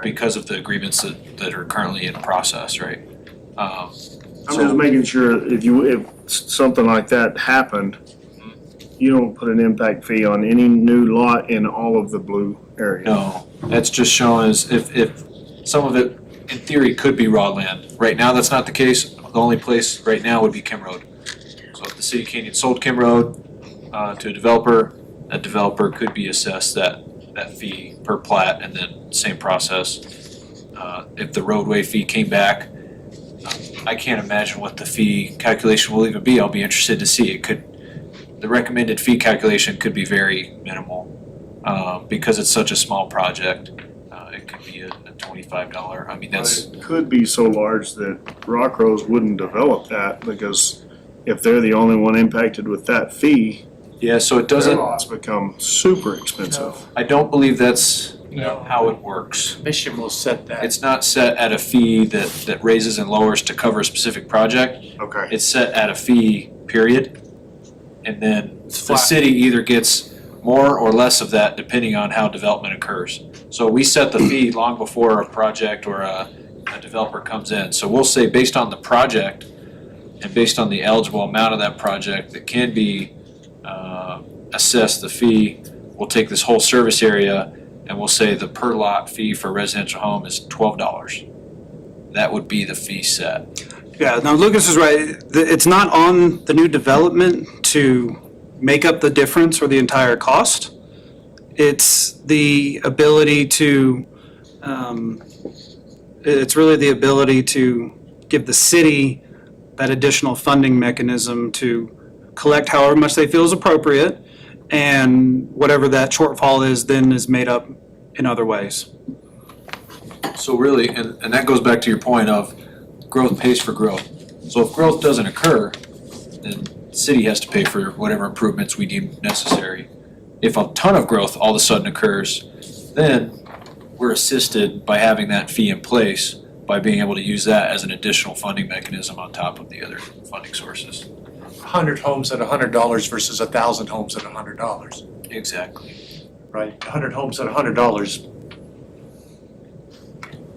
Because of the agreements that are currently in process, right? I'm just making sure if something like that happened, you don't put an impact fee on any new lot in all of the blue area. No, that's just showing as if some of it, in theory, could be raw land. Right now, that's not the case. The only place right now would be Kim Road. So if the city of Canyon sold Kim Road to a developer, that developer could be assessed that fee per plat, and then same process. If the roadway fee came back, I can't imagine what the fee calculation will even be. I'll be interested to see. The recommended fee calculation could be very minimal because it's such a small project. It could be a $25. I mean, that's. It could be so large that Rock Rose wouldn't develop that, because if they're the only one impacted with that fee, Yeah, so it their doesn't, lots become super expensive. I don't believe that's how it works. Commission will set that. It's not set at a fee that raises and lowers to cover a specific project. Okay. It's set at a fee, period. And then the flat. city either gets more or less of that depending on how development occurs. So we set the fee long before a project or a developer comes in. So we'll say based on the project and based on the eligible amount of that project that can be assessed the fee, we'll take this whole service area and we'll say the per lot fee for a residential home is $12. That would be the fee set. Yeah, now Lucas is right. It's not on the new development to make up the difference or the entire cost. It's the ability to, it's really the ability to give the city that additional funding mechanism to collect however much they feel is appropriate, and whatever that shortfall is then is made up in other ways. So really, and that goes back to your point of growth pays for growth. So if growth doesn't occur, then the city has to pay for whatever improvements we deem necessary. If a ton of growth all of a sudden occurs, then we're assisted by having that fee in place by being able to use that as an additional funding mechanism on top of the other funding sources. 100 homes at $100 versus 1,000 homes at $100, Exactly. right? 100 homes at $100,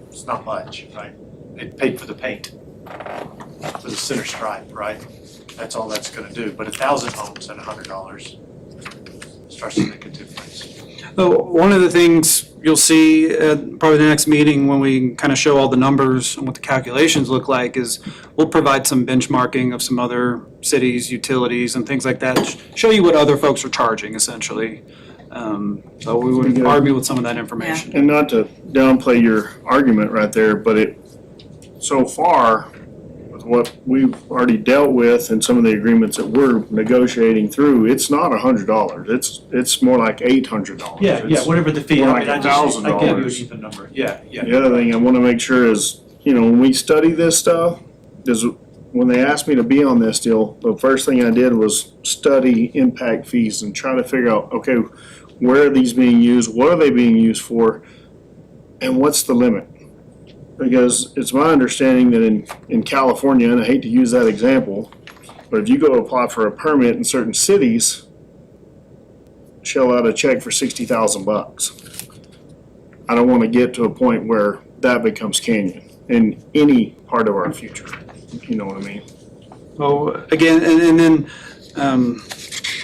it's not much, right? It paid for the paint, for the center stripe, right? That's all that's gonna do, but 1,000 homes at $100 starts to make a difference. So one of the things you'll see at probably the next meeting when we kind of show all the numbers and what the calculations look like is we'll provide some benchmarking of some other cities, utilities and things like that, show you what other folks are charging essentially. So we would argue with some of that information. And not to downplay your argument right there, but so far, with what we've already dealt with and some of the agreements that we're negotiating through, it's not $100. It's more like $800. Yeah, whatever the fee, more I like mean, I gave you an $1,000. even number, yeah. The other thing I want to make sure is, when we study this stuff, when they asked me to be on this deal, the first thing I did was study impact fees and try to figure out, okay, where are these being used? What are they being used for? And what's the limit? Because it's my understanding that in California, and I hate to use that example, but if you go apply for a permit in certain cities, shell out a check for $60,000. I don't want to get to a point where that becomes Canyon in any part of our future. You know what I mean? So again, and then,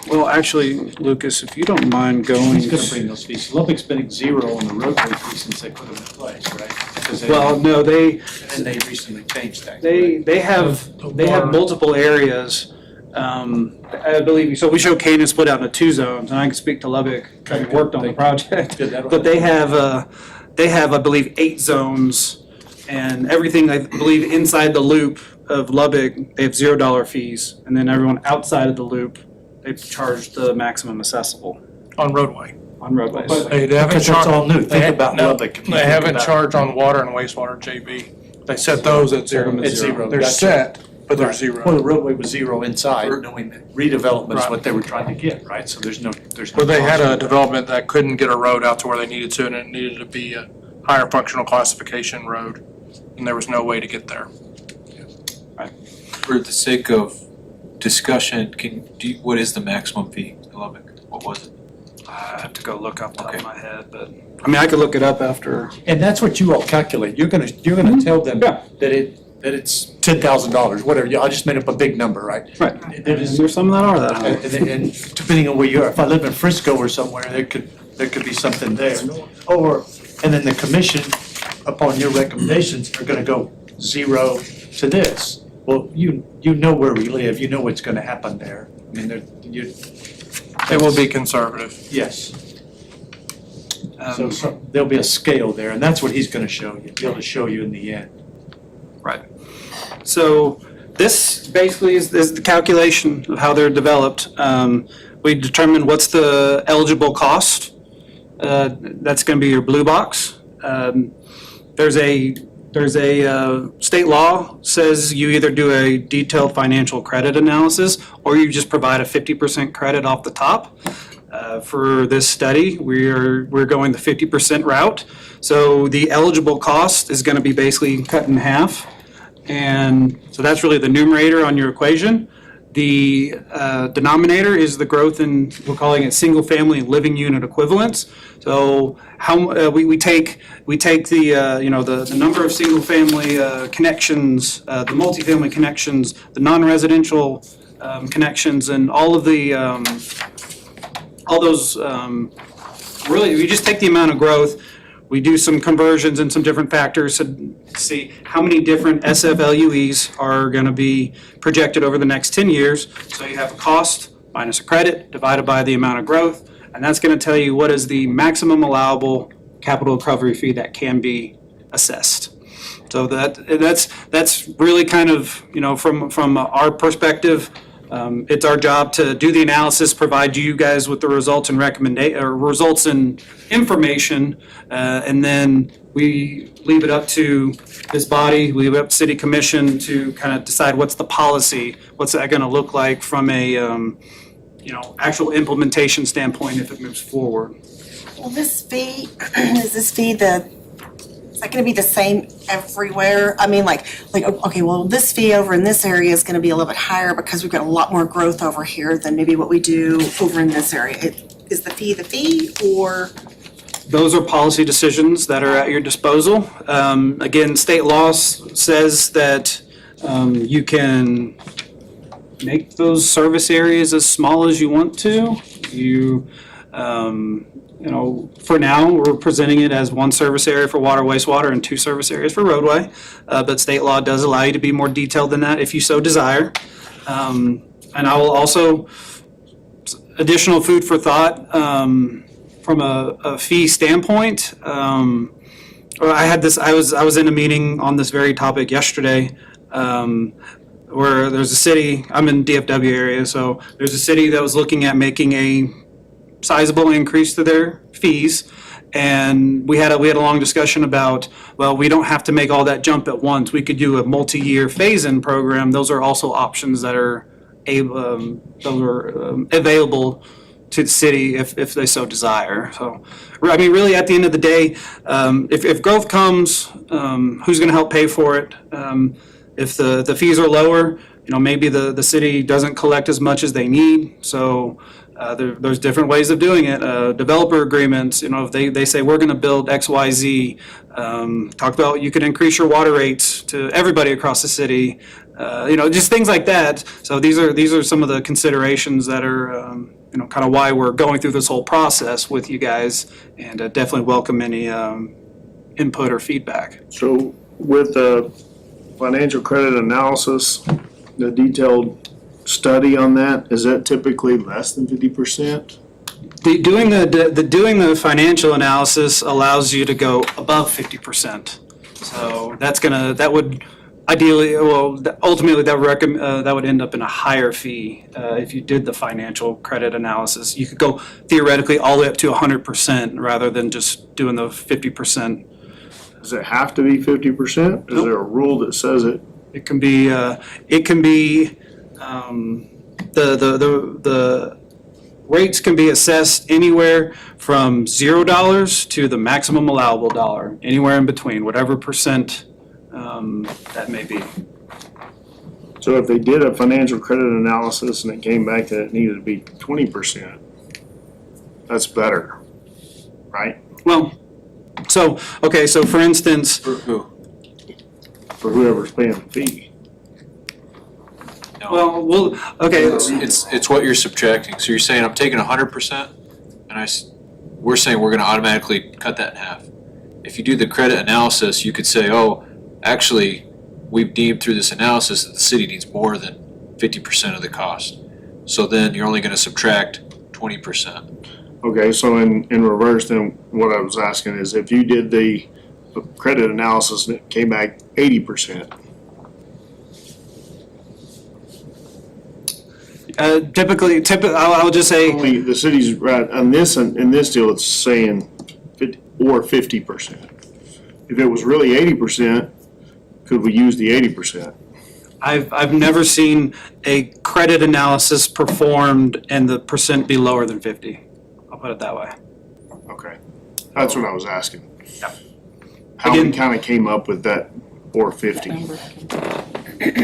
well, actually, Lucas, if you don't mind going. He's gonna bring those fees. Lubbock's been 0 on the roadway fees since they put them in place, right? 'Cause Well, no, and then they recently changed that. they have multiple areas. I believe, so we show Canaan split out into 2 zones, and I can speak to Lubbock, having worked on the project. But they have, I believe, 8 zones, and everything, I believe, inside the loop of Lubbock, they have $0 fees, and then everyone outside of the loop, they've charged the maximum accessible. On roadway. On roadways. They haven't Because that's charged. all new. Think about Lubbock. if you They think haven't about- charged on water and wastewater, JB. They set those at 0. It's 0. They're Gotcha. set, but they're Right. 0. Well, the roadway was 0 inside, knowing that redevelopment is what they were trying to get, right? So there's no. But they had cost a to that. development that couldn't get a road out to where they needed to, and it needed to be a higher functional classification road, and there was no way to get there. For the sake of discussion, what is the maximum fee in Lubbock? What was it? I have to go look up top of my head, but, I mean, I could look it up after. And that's what you all calculate. You're gonna tell them that it's $10,000, whatever. I just made up a big number, right? Right. There's There's some that are that high. and depending on where you are, if I live in Frisco or somewhere, there could be something there. And then the commission, upon your recommendations, are gonna go 0 to this. Well, you know where we live, you know what's gonna happen there. I mean, It will be conservative. yes. So there'll be a scale there, and that's what he's gonna show you, be able to show you in the end. Right. So this basically is the calculation of how they're developed. We determine what's the eligible cost. That's going to be your blue box. There's a state law says you either do a detailed financial credit analysis or you just provide a 50% credit off the top. For this study, we're going the 50% route. So the eligible cost is going to be basically cut in half. And so that's really the numerator on your equation. The denominator is the growth in, we're calling it single-family living unit equivalents. So how we take the the number of single-family connections, the multifamily connections, the non-residential connections, and all of the all those. Really, we just take the amount of growth. We do some conversions and some different factors to see how many different SFLUEs are going to be projected over the next 10 years. So you have a cost minus a credit divided by the amount of growth, and that's going to tell you what is the maximum allowable capital recovery fee that can be assessed. So that's really kind of, from our perspective, it's our job to do the analysis, provide you guys with the results and results and information, and then we leave it up to this body, leave it up to City Commission to kind of decide what's the policy, what's that going to look like from a actual implementation standpoint if it moves forward. Well, this fee, is that gonna be the same everywhere? I mean, okay, well, this fee over in this area is gonna be a little bit higher because we've got a lot more growth over here than maybe what we do over in this area. Is the fee, or? Those are policy decisions that are at your disposal. Again, state law says that you can make those service areas as small as you want to. you know, for now, we're presenting it as one service area for water, wastewater, and 2 service areas for roadway. But state law does allow you to be more detailed than that if you so desire. And I will also, additional food for thought, from a fee standpoint. I was in a meeting on this very topic yesterday, where there's a city, I'm in DFW area, so there's a city that was looking at making a sizable increase to their fees. And we had a long discussion about, well, we don't have to make all that jump at once. We could do a multi-year phase-in program. Those are also options that are available to the city if they so desire. So, I mean, really, at the end of the day, if growth comes, who's going to help pay for it? If the fees are lower, you know, maybe the city doesn't collect as much as they need. So there's different ways of doing it. Developer agreements, you know, if they say we're going to build X, Y, Z. Talk about you could increase your water rates to everybody across the city. You know, just things like that. So these are some of the considerations that are, you know, kind of why we're going through this whole process with you guys, and definitely welcome any input or feedback. So with the financial credit analysis, the detailed study on that, is that typically less than 50%? Doing the financial analysis allows you to go above 50%. So that would ideally, well, ultimately that would end up in a higher fee if you did the financial credit analysis. You could go theoretically all the way up to 100% rather than just doing the 50%. Does it have to be 50%? Is there a rule that says it? It can be the rates can be assessed anywhere from $0 to the maximum allowable dollar, anywhere in between, whatever percent that may be. So if they did a financial credit analysis and it came back that it needed to be 20%, that's better, right? Well, so for instance. For who? For whoever's paying the fee. No. It's what you're subtracting. So you're saying I'm taking 100%, and we're saying we're gonna automatically cut that in half. If you do the credit analysis, you could say, oh, actually, we've deemed through this analysis that the city needs more than 50% of the cost. So then you're only gonna subtract 20%. Okay, so in reverse, then what I was asking is if you did the credit analysis and it came back 80%. Typically, I'll just say. Only the city's right, in this deal, it's saying 50%. If it was really 80%, could we use the 80%? I've never seen a credit analysis performed and the percent be lower than 50. I'll put it that way. Okay, that's what I was asking. Yep. How we kind of came up with that 450.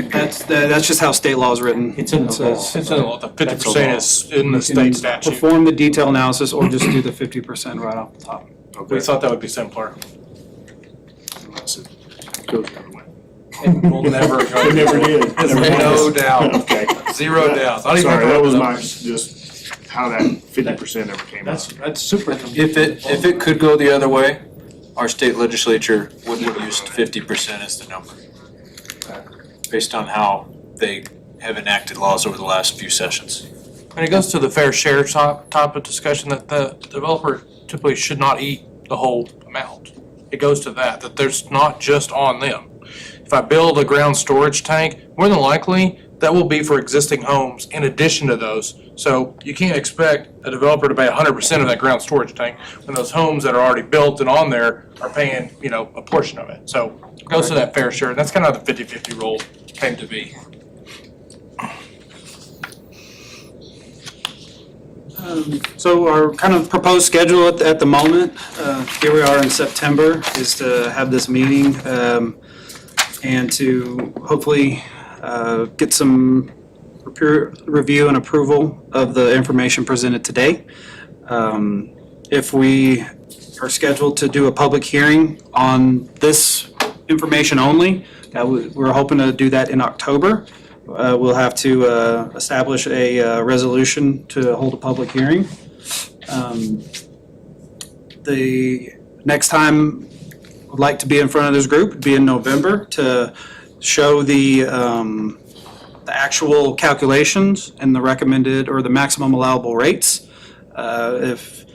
That's just how state law is written. It's in the law. It's in the law. The 50% is in the state statute. Perform the detail analysis or just do the 50% right off the top. We thought that would be simpler. Unless it goes the other way. We'll never. It never did. No doubt. Okay. Zero doubt. Not even Sorry, that was my my, just how that 50% ever came up. That's super. If it could go the other way, our state legislature wouldn't have used 50% as the number, based on how they have enacted laws over the last few sessions. And it goes to the fair share type of discussion that the developer typically should not eat the whole amount. It goes to that there's not just on them. If I build a ground storage tank, more than likely that will be for existing homes in addition to those. So you can't expect a developer to pay 100% of that ground storage tank when those homes that are already built and on there are paying, a portion of it. So it goes to that fair share. And that's kind of how the 50-50 rule came to be. So our kind of proposed schedule at the moment, here we are in September, is to have this meeting and to hopefully get some review and approval of the information presented today. If we are scheduled to do a public hearing on this information only, we're hoping to do that in October. We'll have to establish a resolution to hold a public hearing. The next time I'd like to be in front of this group would be in November to show the actual calculations and the recommended or the maximum allowable rates. If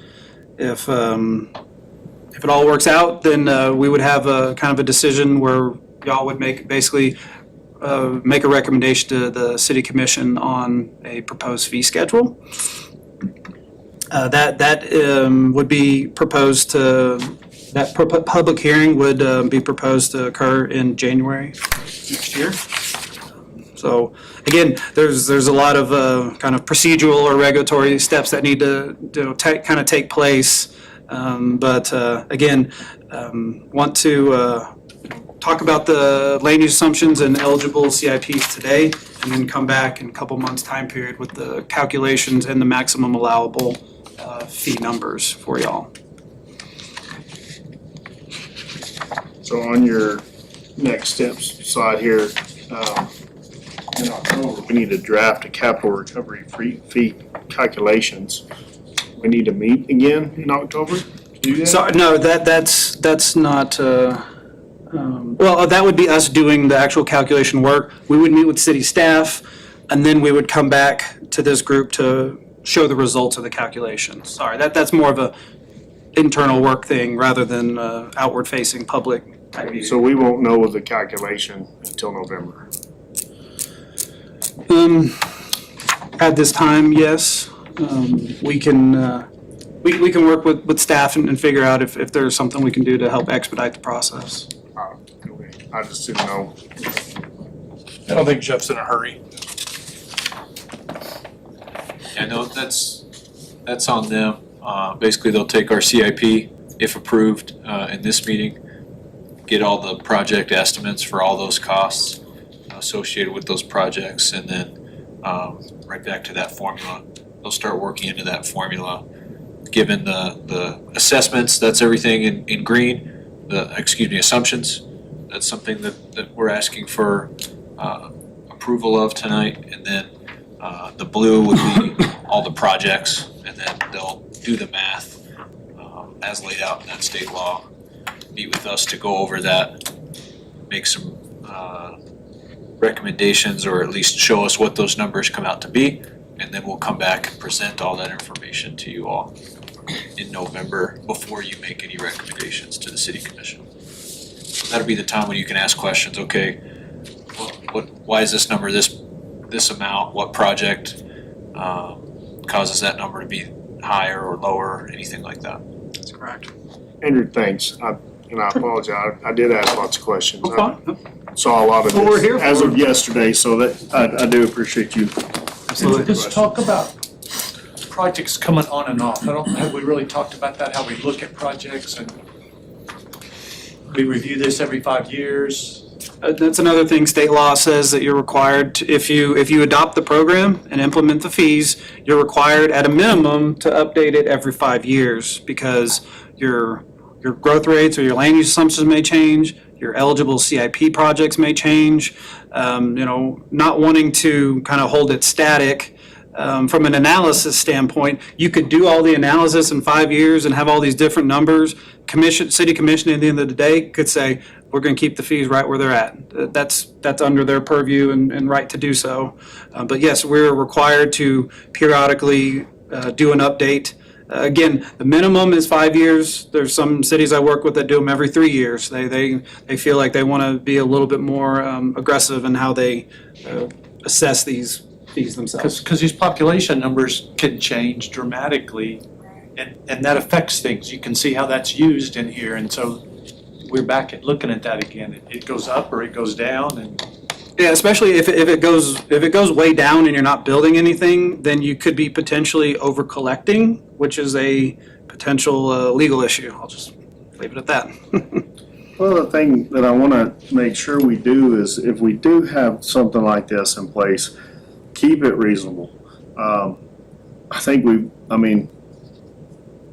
it all works out, then we would have a kind of a decision where y'all would make a recommendation to the city commission on a proposed fee schedule. That would be proposed to, that public hearing would be proposed to occur in January next year. So again, there's a lot of kind of procedural or regulatory steps that need to kind of take place. But again, want to talk about the land use assumptions and eligible CIPs today, and then come back in a couple months' time period with the calculations and the maximum allowable fee numbers for y'all. So on your next steps slide here, in October, we need to draft a capital recovery fee calculations. We need to meet again in October to do that? So, no, that's not, well, that would be us doing the actual calculation work. We would meet with city staff, and then we would come back to this group to show the results of the calculations. Sorry, that's more of a internal work thing rather than outward-facing public activity. So we won't know the calculation until November. At this time, yes. We can work with staff and figure out if there's something we can do to help expedite the process. I just didn't know. I don't think Jeff's in a hurry. Yeah, no, that's on them. Basically, they'll take our CIP, if approved, in this meeting, get all the project estimates for all those costs associated with those projects, and then right back to that formula. They'll start working into that formula. Given the assessments, that's everything in green, assumptions. That's something that we're asking for approval of tonight, and then the blue would be all the projects, and then they'll do the math as laid out in that state law. Meet with us to go over that, make some recommendations, or at least show us what those numbers come out to be, and then we'll come back and present all that information to you all in November before you make any recommendations to the city commission. So that'll be the time when you can ask questions. Okay, why is this number this amount? What project causes that number to be higher or lower, anything like that? That's correct. Andrew, thanks. And I apologize. I did ask lots of questions. No problem. I saw a lot of That's what we're here this as for. of yesterday, so that I do appreciate you. Absolutely. Let's talk about projects coming on and off. Have we really talked about that, how we look at projects and we review this every 5 years? That's another thing, state law says that you're required, to, if you adopt the program and implement the fees, you're required at a minimum to update it every 5 years, because your growth rates or your land use assumptions may change, your eligible CIP projects may change. Not wanting to kind of hold it static. From an analysis standpoint, you could do all the analysis in 5 years and have all these different numbers. City commission at the end of the day could say, we're going to keep the fees right where they're at. That's under their purview and right to do so. But yes, we're required to periodically do an update. Again, the minimum is 5 years. There's some cities I work with that do them every 3 years. They feel like they want to be a little bit more aggressive in how they assess these fees themselves. Because these population numbers can change dramatically, and that affects things. You can see how that's used in here, and so we're back at looking at that again. It goes up or it goes down, and Yeah, especially if it goes way down and you're not building anything, then you could be potentially over collecting, which is a potential legal issue. I'll just leave it at that. Well, the thing that I want to make sure we do is, if we do have something like this in place, keep it reasonable. I think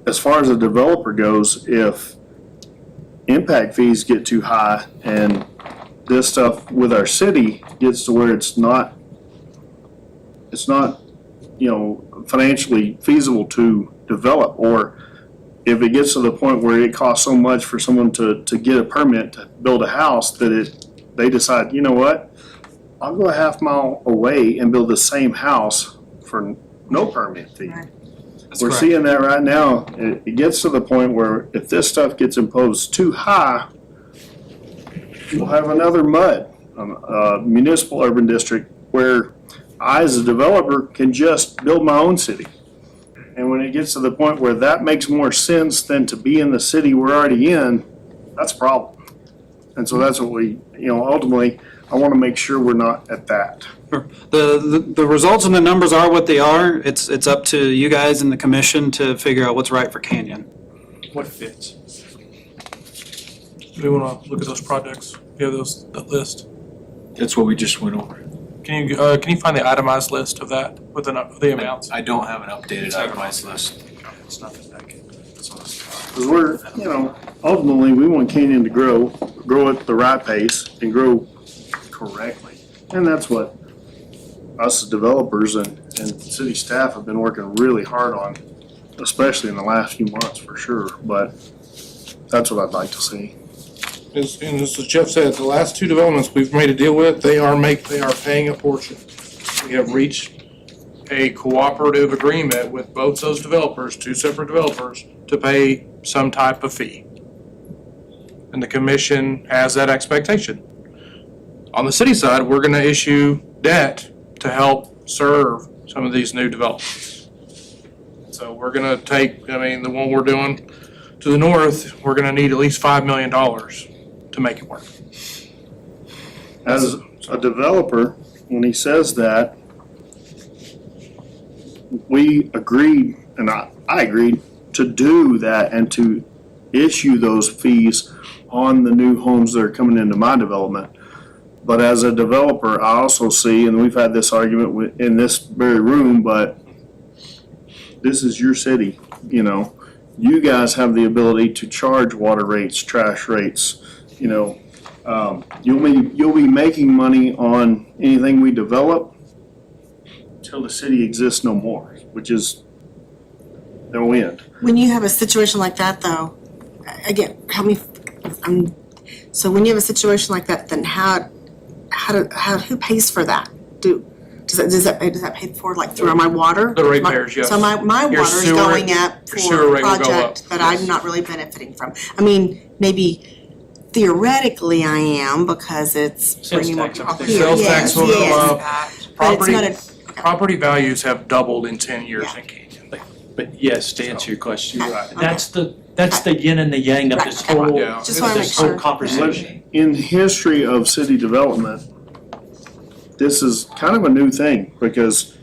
as far as a developer goes, if impact fees get too high and this stuff with our city gets to where it's not financially feasible to develop, or if it gets to the point where it costs so much for someone to get a permit to build a house that they decide, you know what? I'll go a half mile away and build the same house for no permit fee. We're seeing that right now. It gets to the point where if this stuff gets imposed too high, we'll have another MUD, municipal urban district, where I as a developer can just build my own city. And when it gets to the point where that makes more sense than to be in the city we're already in, that's a problem. And so that's what we, ultimately, I want to make sure we're not at that. The results and the numbers are what they are. It's up to you guys and the commission to figure out what's right for Canyon. What fits? Do we want to look at those projects? You have that list? That's what we just went over. Can you find the itemized list of that with the amounts? I don't have an updated itemized list. It's not that big. Because we're, ultimately, we want Canyon to grow at the right pace and grow correctly. And that's what us as developers and city staff have been working really hard on, especially in the last few months for sure. But that's what I'd like to see. And as Jeff said, the last two developments we've made a deal with, they are paying a portion. We have reached a cooperative agreement with both those developers, two separate developers, to pay some type of fee. And the commission has that expectation. On the city side, we're gonna issue debt to help serve some of these new developments. So we're gonna take, the one we're doing to the north, we're gonna need at least $5 million to make it work. As a developer, when he says that, we agreed, and I agreed to do that and to issue those fees on the new homes that are coming into my development. But as a developer, I also see, and we've had this argument in this very room, but this is your city, You guys have the ability to charge water rates, trash rates, you'll be making money on anything we develop till the city exists no more, which is no end. When you have a situation like that, though, again, so when you have a situation like that, then who pays for that? Does that pay for through my water? The ratepayers, yes. So my Your water's sewer- going up your sewer for a rate will go project up, that yes. I'm not really benefiting from. Maybe theoretically I am because it's bringing more people here. Sales Yes, tax will go yes. up. But it's not a, Property values have doubled in 10 years in Canyon. But yes, to answer your question, Okay. that's the yin and the yang of this Right, okay. whole, Yeah. Just wanna make this whole sure. conversation. In the history of city development, this is kind of a new thing because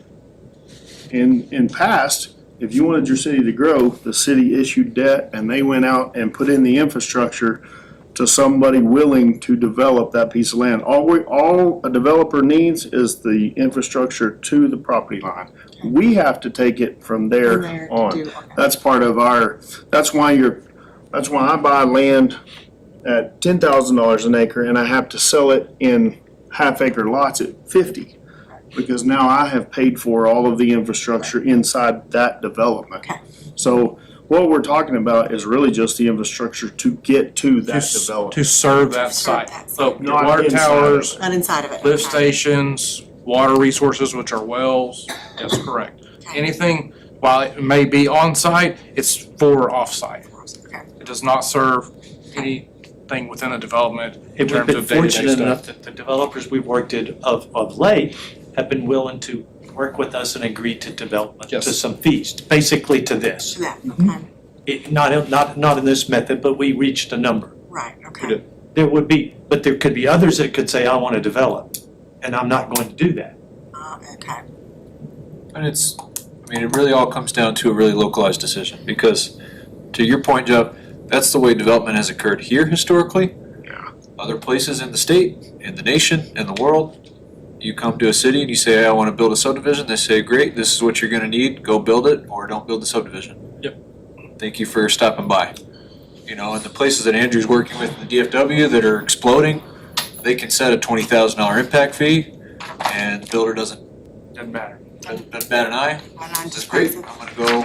in past, if you wanted your city to grow, the city issued debt and they went out and put in the infrastructure to somebody willing to develop that piece of land. All a developer needs is the infrastructure to the property line. We have to take it from there on. That's part of that's why I buy land at $10,000 an acre and I have to sell it in half-acre lots at 50. Because now I have paid for all of the infrastructure inside that development. Okay. So what we're talking about is really just the infrastructure to get to that development. To serve that site. So your Not water inside of towers, not inside of it. lift Okay. stations, water resources, which are wells, that's correct. Anything, while it may be on site, it's for off-site. Okay. It does not serve anything within a development in And we've terms been of day-to-day fortunate enough stuff. that the developers we've worked at of late have been willing to work with us and agree to development, to Yes. some fees, basically to this. To that, okay, Not in this method, but we reached a number. right, okay. There would be, but there could be others that could say, I want to develop, and I'm not going to do that. Okay. And it really all comes down to a really localized decision, because to your point, Jeff, that's the way development has occurred here historically. Other places in the state, in the nation, in the world, you come to a city and you say, hey, I want to build a subdivision, they say, great, this is what you're gonna need, go build it, or don't build the subdivision. Yep. Thank you for stopping by. And the places that Andrew's working with in the DFW that are exploding, they can set a $20,000 impact fee, and the builder doesn't Doesn't matter. bat an eye. Why not This is just great, pass it? I'm gonna go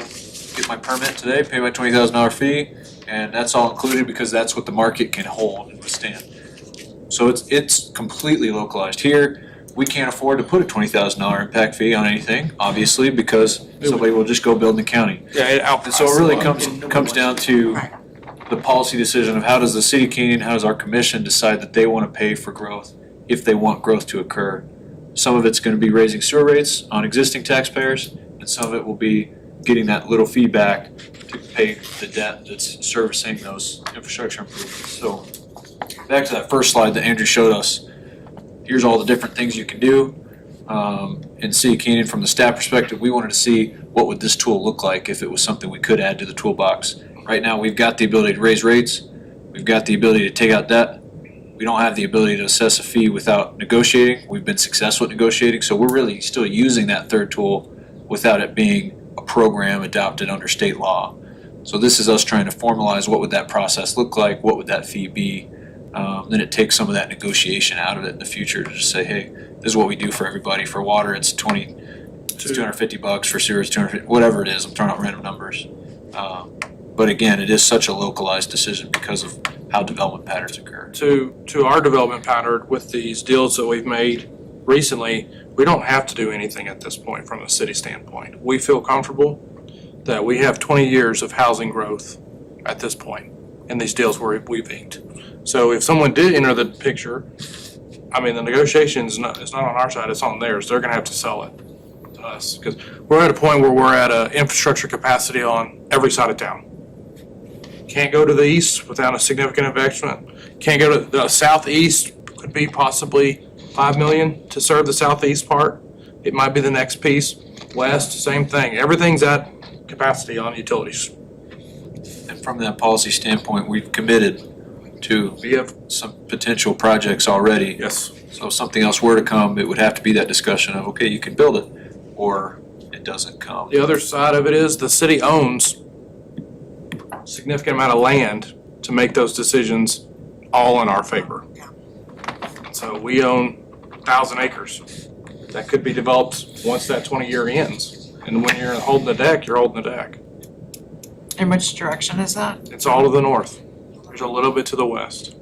get my permit today, pay my $20,000 fee, and that's all included because that's what the market can hold and withstand. So it's completely localized here. We can't afford to put a $20,000 impact fee on anything, obviously, because somebody will just go build in the county. Yeah, it And so it really comes down to the policy decision of how does the city of Canyon, how does our commission decide that they want to pay for growth if they want growth to occur. Some of it's going to be raising sewer rates on existing taxpayers, and some of it will be getting that little fee back to pay the debt that's servicing those infrastructure improvements. So back to that first slide that Andrew showed us, here's all the different things you can do. In City of Canyon, from the staff perspective, we wanted to see what would this tool look like if it was something we could add to the toolbox. Right now, we've got the ability to raise rates, we've got the ability to take out debt. We don't have the ability to assess a fee without negotiating. We've been successful at negotiating, so we're really still using that third tool without it being a program adopted under state law. So this is us trying to formalize what would that process look like, what would that fee be? Then it takes some of that negotiation out of it in the future to just say, hey, this is what we do for everybody. For water, it's $250, for sewer it's $250, whatever it is. I'm throwing out random numbers. But again, it is such a localized decision because of how development patterns occur. To our development pattern with these deals that we've made recently, we don't have to do anything at this point from a city standpoint. We feel comfortable that we have 20 years of housing growth at this point in these deals where we've inked. So if someone did enter the picture, I mean, the negotiation's it's not on our side, it's on theirs. They're gonna have to sell it to us. Because we're at a point where we're at a infrastructure capacity on every side of town. Can't go to the east without a significant investment. Can't go to the southeast, could be possibly 5 million to serve the southeast part. It might be the next piece. West, same thing. Everything's at capacity on utilities. And from that policy standpoint, we've committed to some potential projects already. Yes. So if something else were to come, it would have to be that discussion of, okay, you can build it, or it doesn't come. The other side of it is the city owns a significant amount of land to make those decisions all in our favor. So we own 1,000 acres that could be developed once that 20-year ends. And when you're holding the deck, you're holding the deck. In which direction is that? It's all to the north. There's a little bit to the west.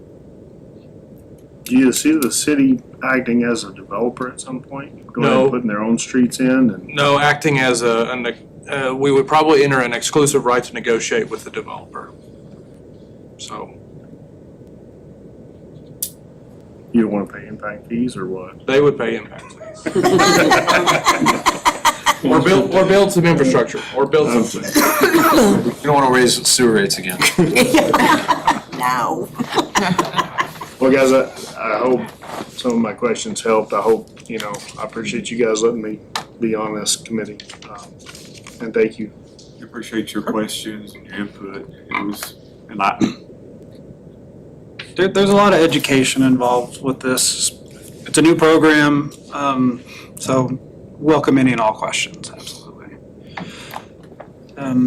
Do you see the city acting as a developer at some point? Going No. and putting their own streets in and? No, acting as we would probably enter an exclusive right to negotiate with the developer. So You don't wanna pay impact fees or what? they would pay impact fees. Or build some infrastructure, or build something. You don't want to raise sewer rates again. No. Well, guys, I hope some of my questions helped. I hope, I appreciate you guys letting me be on this committee. And thank you. We appreciate your questions and your input. It was enlightening. There's a lot of education involved with this. It's a new program, so welcome any and all questions, absolutely.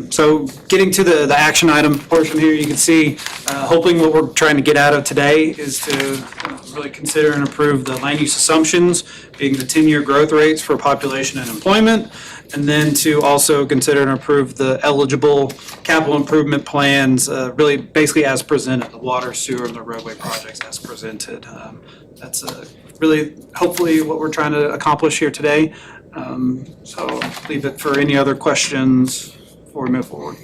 So getting to the action item portion here, you can see, hoping what we're trying to get out of today is to really consider and approve the land use assumptions, being the 10-year growth rates for population and employment, and then to also consider and approve the eligible capital improvement plans, really basically as presented, the water, sewer, and the roadway projects as presented. That's really hopefully what we're trying to accomplish here today. So I'll leave it for any other questions before we move forward.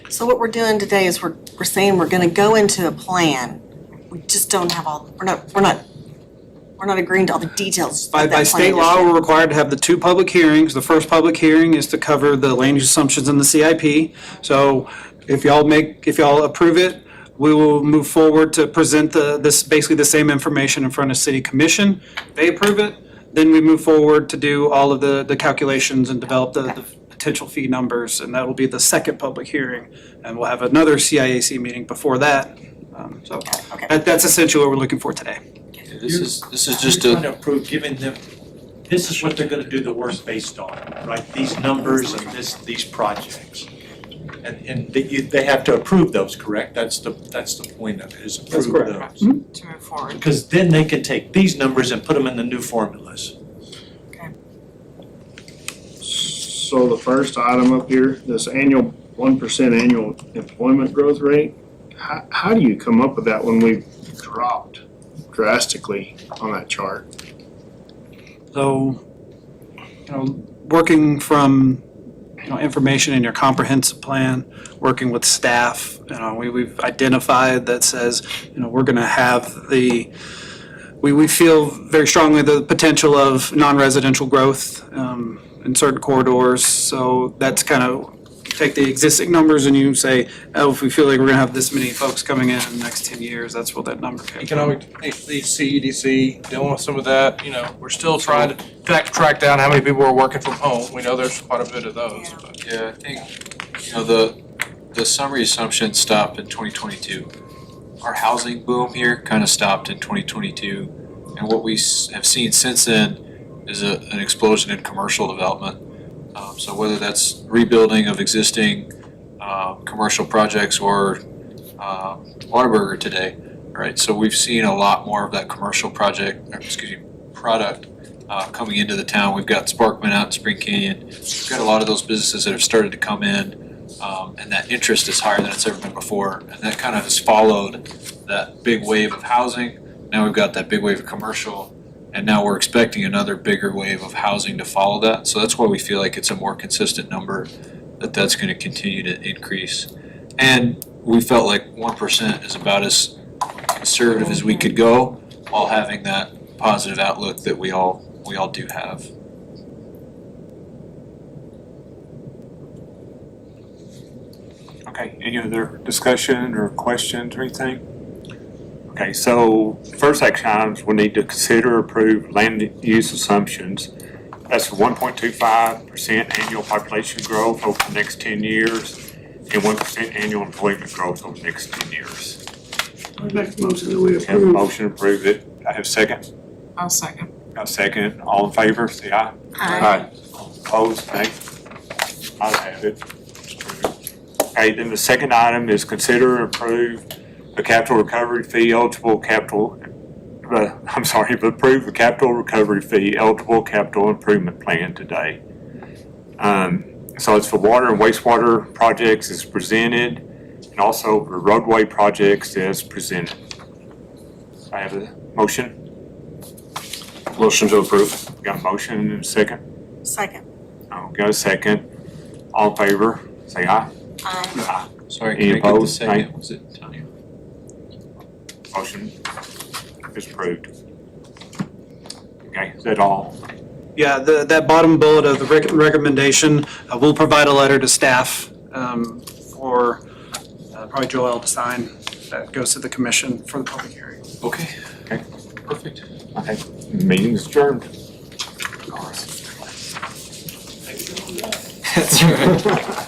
So what we're doing today is we're saying we're gonna go into a plan. We just don't have all, we're not agreeing to all the details of that plan. By state law, we're required to have the two public hearings. The first public hearing is to cover the land use assumptions in the CIP. So if y'all approve it, we will move forward to present basically the same information in front of City Commission. They approve it, then we move forward to do all of the calculations and develop the potential fee numbers, and that will be the second public hearing. And we'll have another CIAC meeting before that. So that's essentially what we're looking for today. This is just You're trying to approve giving them, this is what they're gonna do the work based on, right? These numbers and these projects. And they have to approve those, correct? That's the point of it, is approve those. To move forward. Because then they can take these numbers and put them in the new formulas. So the first item up here, this annual, 1% annual employment growth rate, how do you come up with that when we've dropped drastically on that chart? So, working from, information in your comprehensive plan, working with staff, we've identified that says, we're gonna have we feel very strongly the potential of non-residential growth in certain corridors. So that's kind of, take the existing numbers and you say, oh, if we feel like we're gonna have this many folks coming in the next 10 years, that's what that number came from. Economic, the CEDC, dealing with some of that, we're still trying to track down how many people are working from home. We know there's quite a bit of those, but. Yeah, I think, the summary assumption stopped in 2022. Our housing boom here kind of stopped in 2022. And what we have seen since then is an explosion in commercial development. So whether that's rebuilding of existing commercial projects or Whataburger today, right? So we've seen a lot more of that commercial product coming into the town. We've got Sparkman out in Spring Canyon. We've got a lot of those businesses that have started to come in, and that interest is higher than it's ever been before. And that kind of has followed that big wave of housing. Now we've got that big wave of commercial, and now we're expecting another bigger wave of housing to follow that. So that's why we feel like it's a more consistent number, that's going to continue to increase. And we felt like 1% is about as conservative as we could go, while having that positive outlook that we all do have. Okay, any other discussion or questions or anything? Okay, so first action items, we need to consider approve land use assumptions. That's for 1.25% annual population growth over the next 10 years and 1% annual employment growth over the next 10 years. I make the motion that we Have a approve. motion to approve it. I have a second. I'll second. Got a second. All in favor, say aye. Aye. Opposed, nay. I have it. It's approved. Okay, then the second item is consider and approve the capital recovery fee eligible capital, approve the capital recovery fee eligible capital improvement plan today. So it's for water and wastewater projects as presented, and also for roadway projects as presented. I have a motion. Motion to approve. Got a motion and a second. Second. Oh, got a second. All in favor, say aye. Aye. Sorry, Any can I get the opposed? second? Was it Tanya? Motion is approved. Okay, is that all? Yeah, that bottom bullet of the recommendation, we'll provide a letter to staff for probably Joel to sign. That goes to the commission for the public hearing. Okay. Okay. Perfect. Okay, meeting is adjourned. That's right.